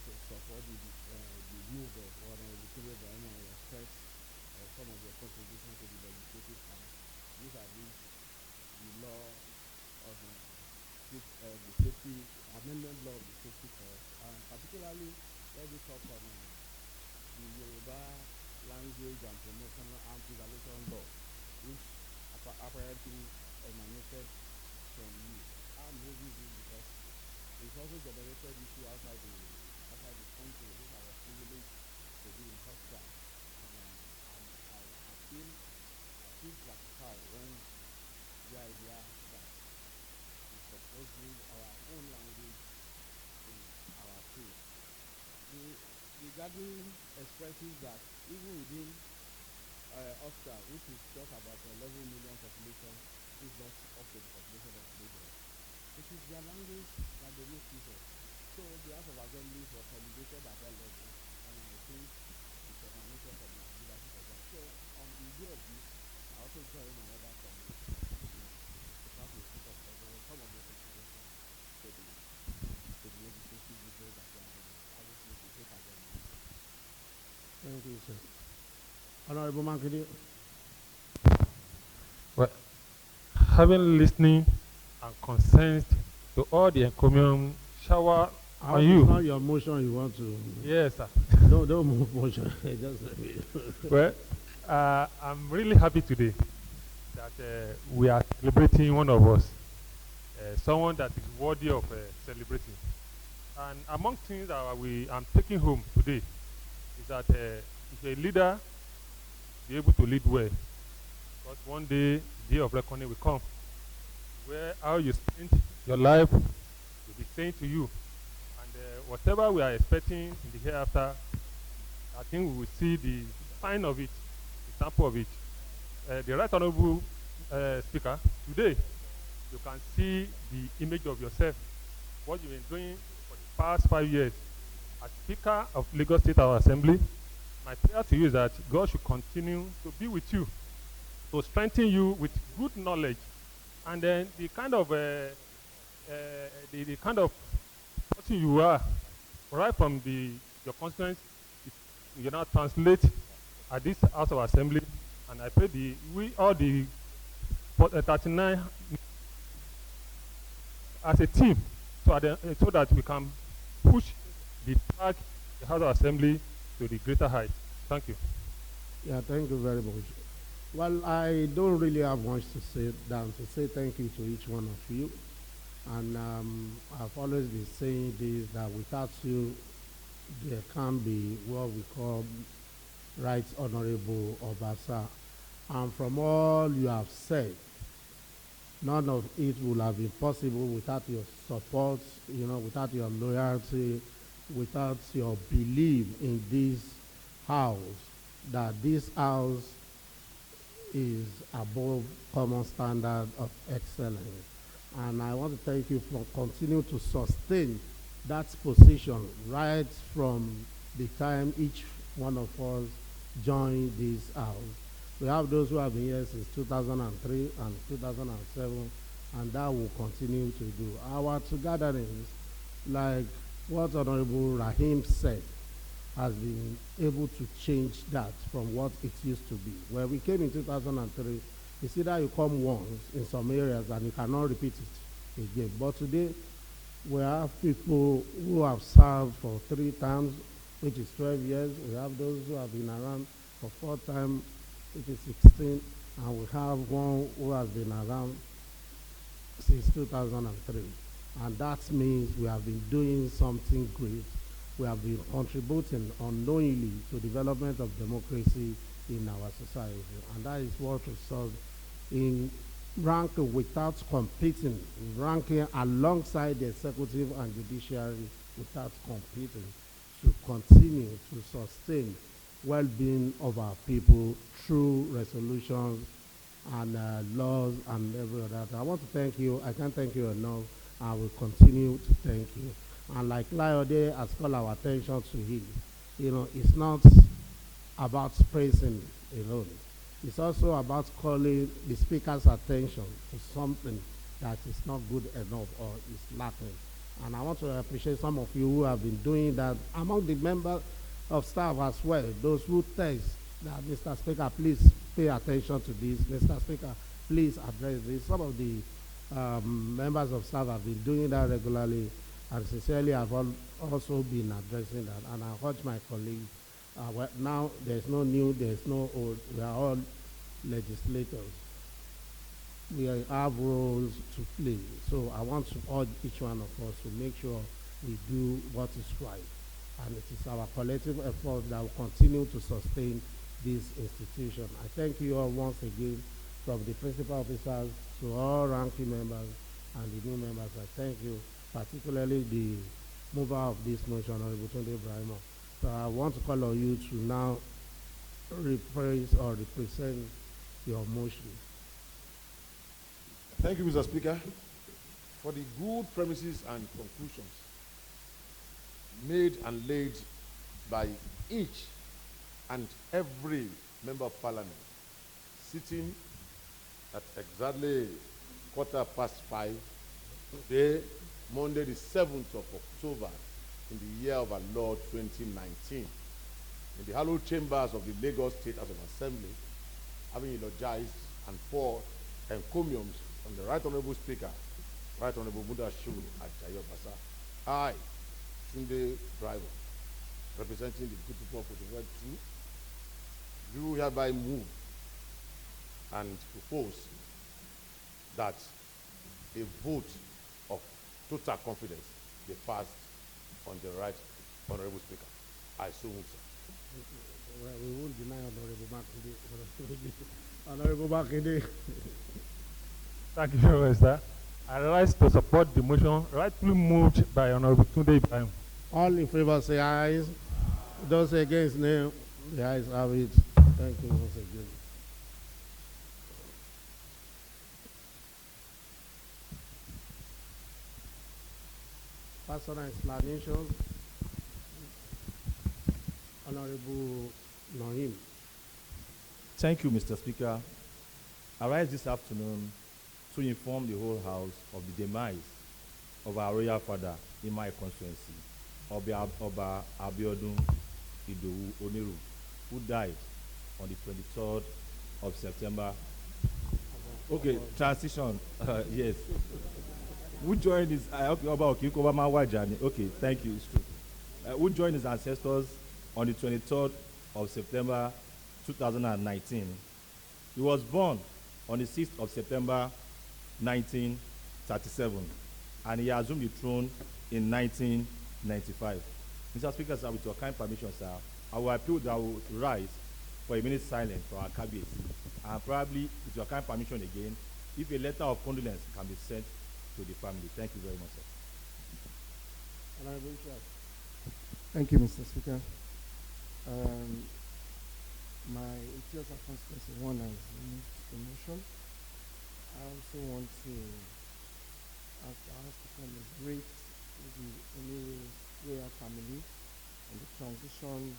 S16: to support the move of Honorable Tunde Brahimo and respect some of your contributions to the legislative house. These are the law of the safety amendment law of the safety course, and particularly let me talk on the Yoruba language and promotional and preservation law, which apparently emanated from you. I'm raising this because it's also generated issue outside the country, which I was privileged to be in hospital. And I feel gratified when the idea that we suppose use our own language in our field. The gathering expresses that even within Oscar, which is just about 11 million population, is not up to the population of Lagos. It is their language that they make use of. So the House of Assembly was celebrated at that level, and I think it's an ambition from the leadership of that. So on the view of this, I also join my other colleagues to pass the vote of some of the considerations to the legislative bills that we are obviously the state agenda.
S1: Thank you, sir. Honorable Makinde.
S17: Well, having listening and consent to all the encomium shower on you.
S1: It's not your motion you want to.
S17: Yes, sir.
S1: Don't move motion. Just let me.
S17: Well, I'm really happy today that we are celebrating one of us, someone that is worthy of celebrating. And among things that I'm taking home today is that if a leader be able to lead well, because one day the day of reckoning will come, where how you spend your life will be saying to you, and whatever we are expecting in the hereafter, I think we will see the sign of it, the sample of it. The Right Honorable Speaker, today you can see the image of yourself, what you've been doing for the past 5 years as Speaker of Lagos State House Assembly. My prayer to you is that God should continue to be with you, to strengthen you with good knowledge, and then the kind of the kind of person you are, right from your constituents, you now translate at this House of Assembly, and I pray all the 39 as a team, so that we can push the House of Assembly to the greater height. Thank you.
S1: Yeah, thank you very much. Well, I don't really have much to say thank you to each one of you. And I've always been saying this, that without you, there can't be what we call Right Honorable Obasa. And from all you have said, none of it would have been possible without your support, without your loyalty without your belief in this house, that this house is above common standard of excellence. And I want to thank you for continuing to sustain that position right from the time each one of us joined this house. We have those who have been here since 2003 and 2007, and that will continue to do. Our gatherings, like what Honorable Rahim said, has been able to change that from what it used to be. When we came in 2003, it's either you come once in some areas and you cannot repeat it again. But today, we have people who have served for 3 terms, which is 12 years. We have those who have been around for 4 terms, which is 16. And we have one who has been around since 2003. And that means we have been doing something great. We have been contributing unknowingly to development of democracy in our society. And that is what results in ranking without competing, ranking alongside the executive and judiciary without competing, to continue to sustain well-being of our people through resolutions and laws and every other. I want to thank you. I can't thank you enough. I will continue to thank you. And like Liode has called our attention to it, you know, it's not about praising alone. It's also about calling the speaker's attention to something that is not good enough or is lacking. And I want to appreciate some of you who have been doing that among the members of staff as well. Those who text that, Mr. Speaker, please pay attention to this. Mr. Speaker, please address this. Some of the members of staff have been doing that regularly, and sincerely I've also been addressing that. And I urge my colleagues, well, now there's no new, there's no old, we are all legislators. We have roles to play. So I want to urge each one of us to make sure we do what is right. And it is our collective effort that will continue to sustain this institution. I thank you all once again, from the principal officers to all ranking members and the new members. I thank you, particularly the mover of this motion, Honorable Tunde Ibrahim. So I want to call on you to now rephrase or represent your motion.
S2: Thank you, Mr. Speaker, for the good premises and conclusions made and laid by each and every member of parliament sitting at exactly 5:15 today, Monday the 7th of October in the year of our Lord 2019, in the hallowed chambers of the Lagos State House of Assembly, having eulogized and poured encomiums on the Right Honorable Speaker, Right Honorable Yishawu at G.O.R. I, Tunde Driver, representing the good people of Cotonou 2, do hereby move and propose that a vote of total confidence be passed on the Right Honorable Speaker. I so move, sir.
S1: Well, we won't deny Honorable Makinde.
S17: Thank you very much, sir. I rise to support the motion rightfully moved by Honorable Tunde Ibrahim.
S1: All in favor say ayes. Those against nay. The ayes have it. Thank you once again. Personal explanation. Honorable Naim.
S3: Thank you, Mr. Speaker. I rise this afternoon to inform the whole House of the demise of our royal father in my constituency, Oba Abiodun Idowu Oniru, who died on the 23rd of September. Okay, transition. Yes. Who joined his okay, thank you, it's true. Who joined his ancestors on the 23rd of September 2019. He was born on the 6th of September 1937, and he assumed the throne in 1995. Mr. Speaker, sir, with your kind permission, sir, I will appeal that I will rise for a minute silence for our cabinet, and probably, with your kind permission again, if a letter of condolence can be sent to the family. Thank you very much, sir.
S1: Honorable Yishawu.
S12: Thank you, Mr. Speaker. My Eti-OSA constituency one has moved the motion. I also want to ask the House to congratulate the Engr royal family on the transition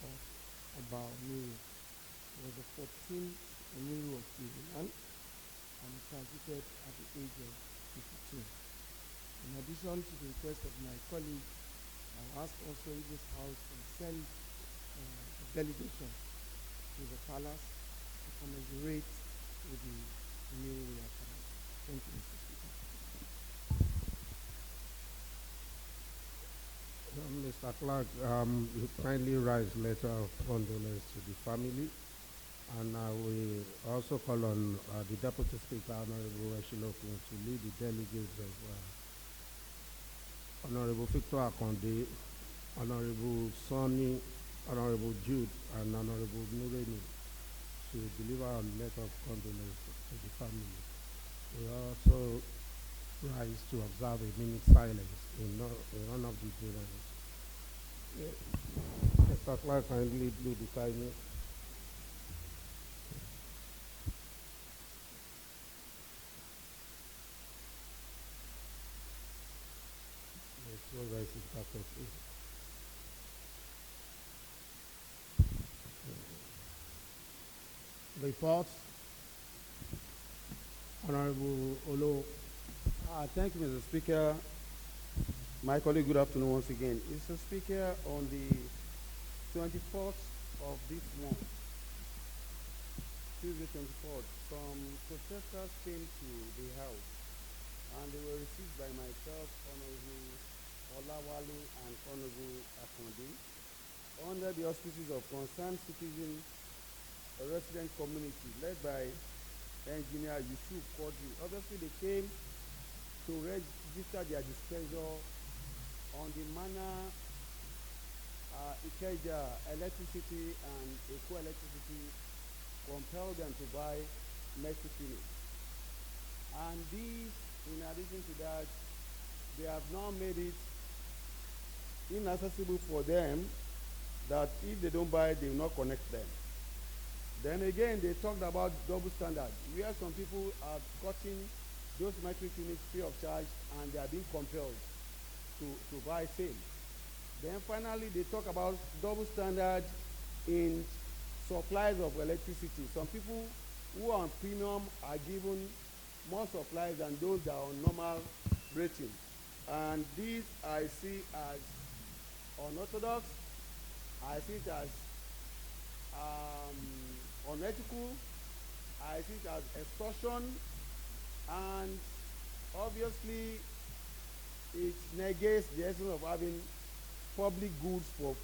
S12: of about Nuru. It was the 14th Engr of the land and transited at the age of 52. In addition to the request of my colleague, I'll ask also if this House can send a delegation to the palace to commiserate with the new royal family. Thank you, Mr. Speaker.
S1: Mr. Clark, you kindly rise letter of condolence to the family, and I will also call on the Deputy Speaker, Honorable Yishawu, to lead the delegates of Honorable Victor Akonde, Honorable Sonny, Honorable Jude, and Honorable Nureni to deliver a letter of condolence to the family. We also rise to observe a minute silence in honor of the deceased. Mr. Clark, kindly do the timing. Yes, all rise in part of it. Reports. Honorable Olo.
S19: Thank you, Mr. Speaker. My colleague, good afternoon once again. Mr. Speaker, on the 24th of this month, Tuesday 24th, some protesters came to the house and they were received by myself, Honorable Olawale and Honorable Akonde, under the auspices of Concerned Citizen Resident Community led by Engineer Yishawu. Obviously, they came to register their displeasure on the manner Ikeja Electricity and Eco Electricity compelled them to buy Mercy Phoenix. And these, in addition to that, they have now made it inaccessible for them that if they don't buy, they will not connect them. Then again, they talked about double standard, where some people have gotten those metric units free of charge and they are being compelled to buy same. Then finally, they talk about double standard in supplies of electricity. Some people who are on premium are given more supplies than those that are on normal rating. And this I see as unorthodox. I see it as unethical. I see it as extortion, and obviously it negates the essence of having public goods for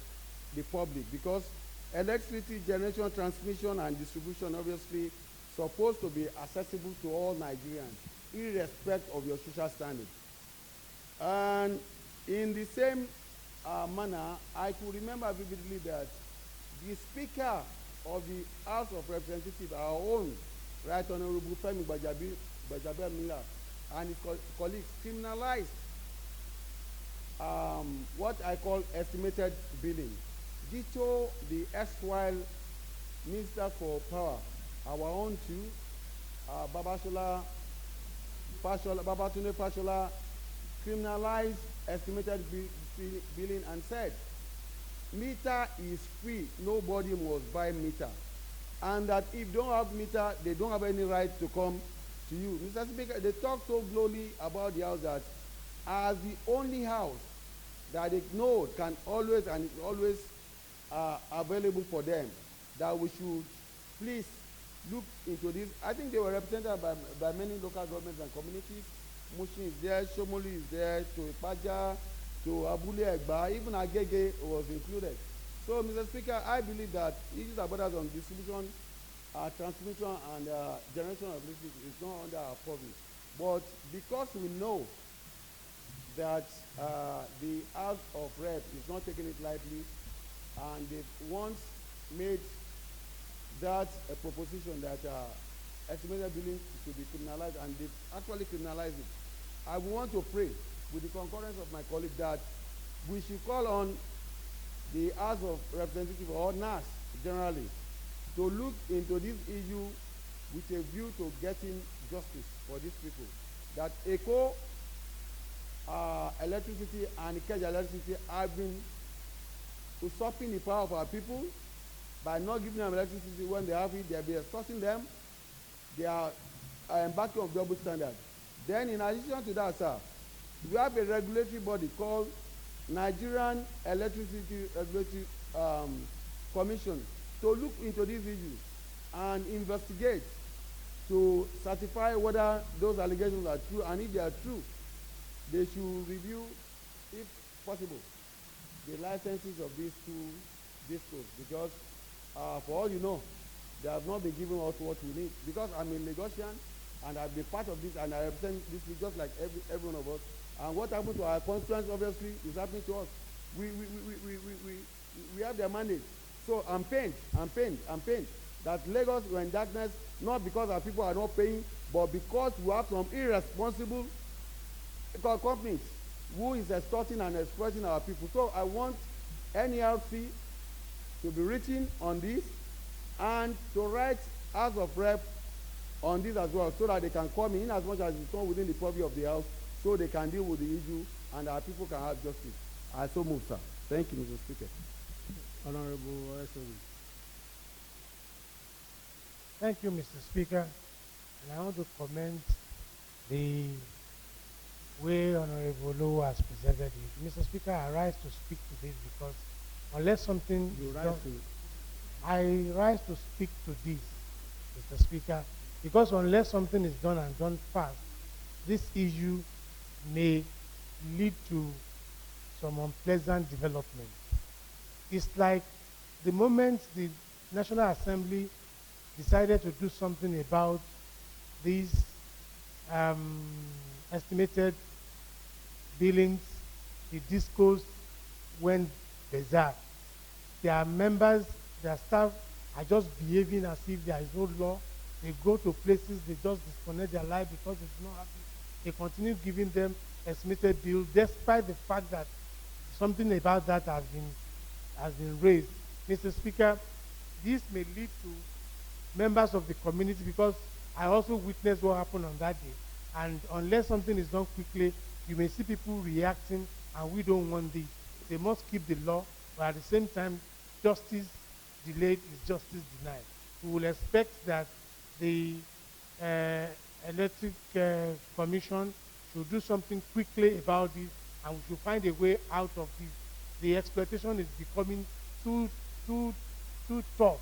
S19: the public, because electricity generation, transmission, and distribution obviously supposed to be accessible to all Nigerians, irrespective of your social standing. And in the same manner, I could remember vividly that the Speaker of the House of Representatives, our own Right Honorable Femi Gbajabiamila, and his colleagues criminalized what I call estimated billing. Ditto the erstwhile Minister for Power, our own too, Babatunde Fashola, criminalized estimated billing and said, meter is free, nobody must buy meter. And that if you don't have meter, they don't have any right to come to you. Mr. Speaker, they talk so glowly about the house that as the only house that they know can always and is always available for them, that we should please look into this. I think they were represented by many local governments and communities. Mushin is there, Shomoli is there, to Ipaja, to Abule Egba, even Agege was included. So, Mr. Speaker, I believe that issues about us on distribution, transmission, and generation of electricity is not under our purview. But because we know that the House of Rep is not taking it lightly, and they've once made that a proposition that estimated billing should be criminalized, and they've actually criminalized it. I want to pray with the concurrence of my colleague that we should call on the House of Representatives or NAS generally to look into this issue with a view to getting justice for these people. That ECO electricity and Ikeja electricity have been usurping the power of our people by not giving them electricity when they have it. They have been extorting them. They are embarking on double standard. Then in addition to that, sir, we have a regulatory body called Nigerian Electricity Regulatory Commission to look into these issues and investigate to certify whether those allegations are true, and if they are true, they should review, if possible, the licenses of these two discos, because for all you know, they have not been giving us what we need. Because I'm a Lagosian and I've been part of this and I represent this just like every one of us. And what happened to our constituents obviously is happening to us. We have their mandate. So I'm pained that Lagos were in darkness, not because our people are not paying, but because we have some irresponsible companies who is extorting and exploiting our people. So I want NERC to be written on this and to write House of Rep on this as well, so that they can come in as much as it's done within the purview of the House, so they can deal with the issue and our people can have justice. I so move, sir. Thank you, Mr. Speaker.
S1: Honorable SOB.
S11: Thank you, Mr. Speaker. And I want to commend the way Honorable Lowe has presented it. Mr. Speaker, I rise to speak to this because unless something is done, I rise to speak to this, Mr. Speaker, because unless something is done and done fast, this issue may lead to some unpleasant development. It's like the moment the National Assembly decided to do something about these estimated billings, the discos went bizarre. Their members, their staff are just behaving as if there is no law. They go to places, they just disconnect their life because it's not happening. They continue giving them estimated bills despite the fact that something about that has been raised. Mr. Speaker, this may lead to members of the community, because I also witnessed what happened on that day. And unless something is done quickly, you may see people reacting, and we don't want this. They must keep the law, but at the same time, justice delayed is justice denied. We will expect that the Electric Commission should do something quickly about this, and we should find a way out of this. The exploitation is becoming too tough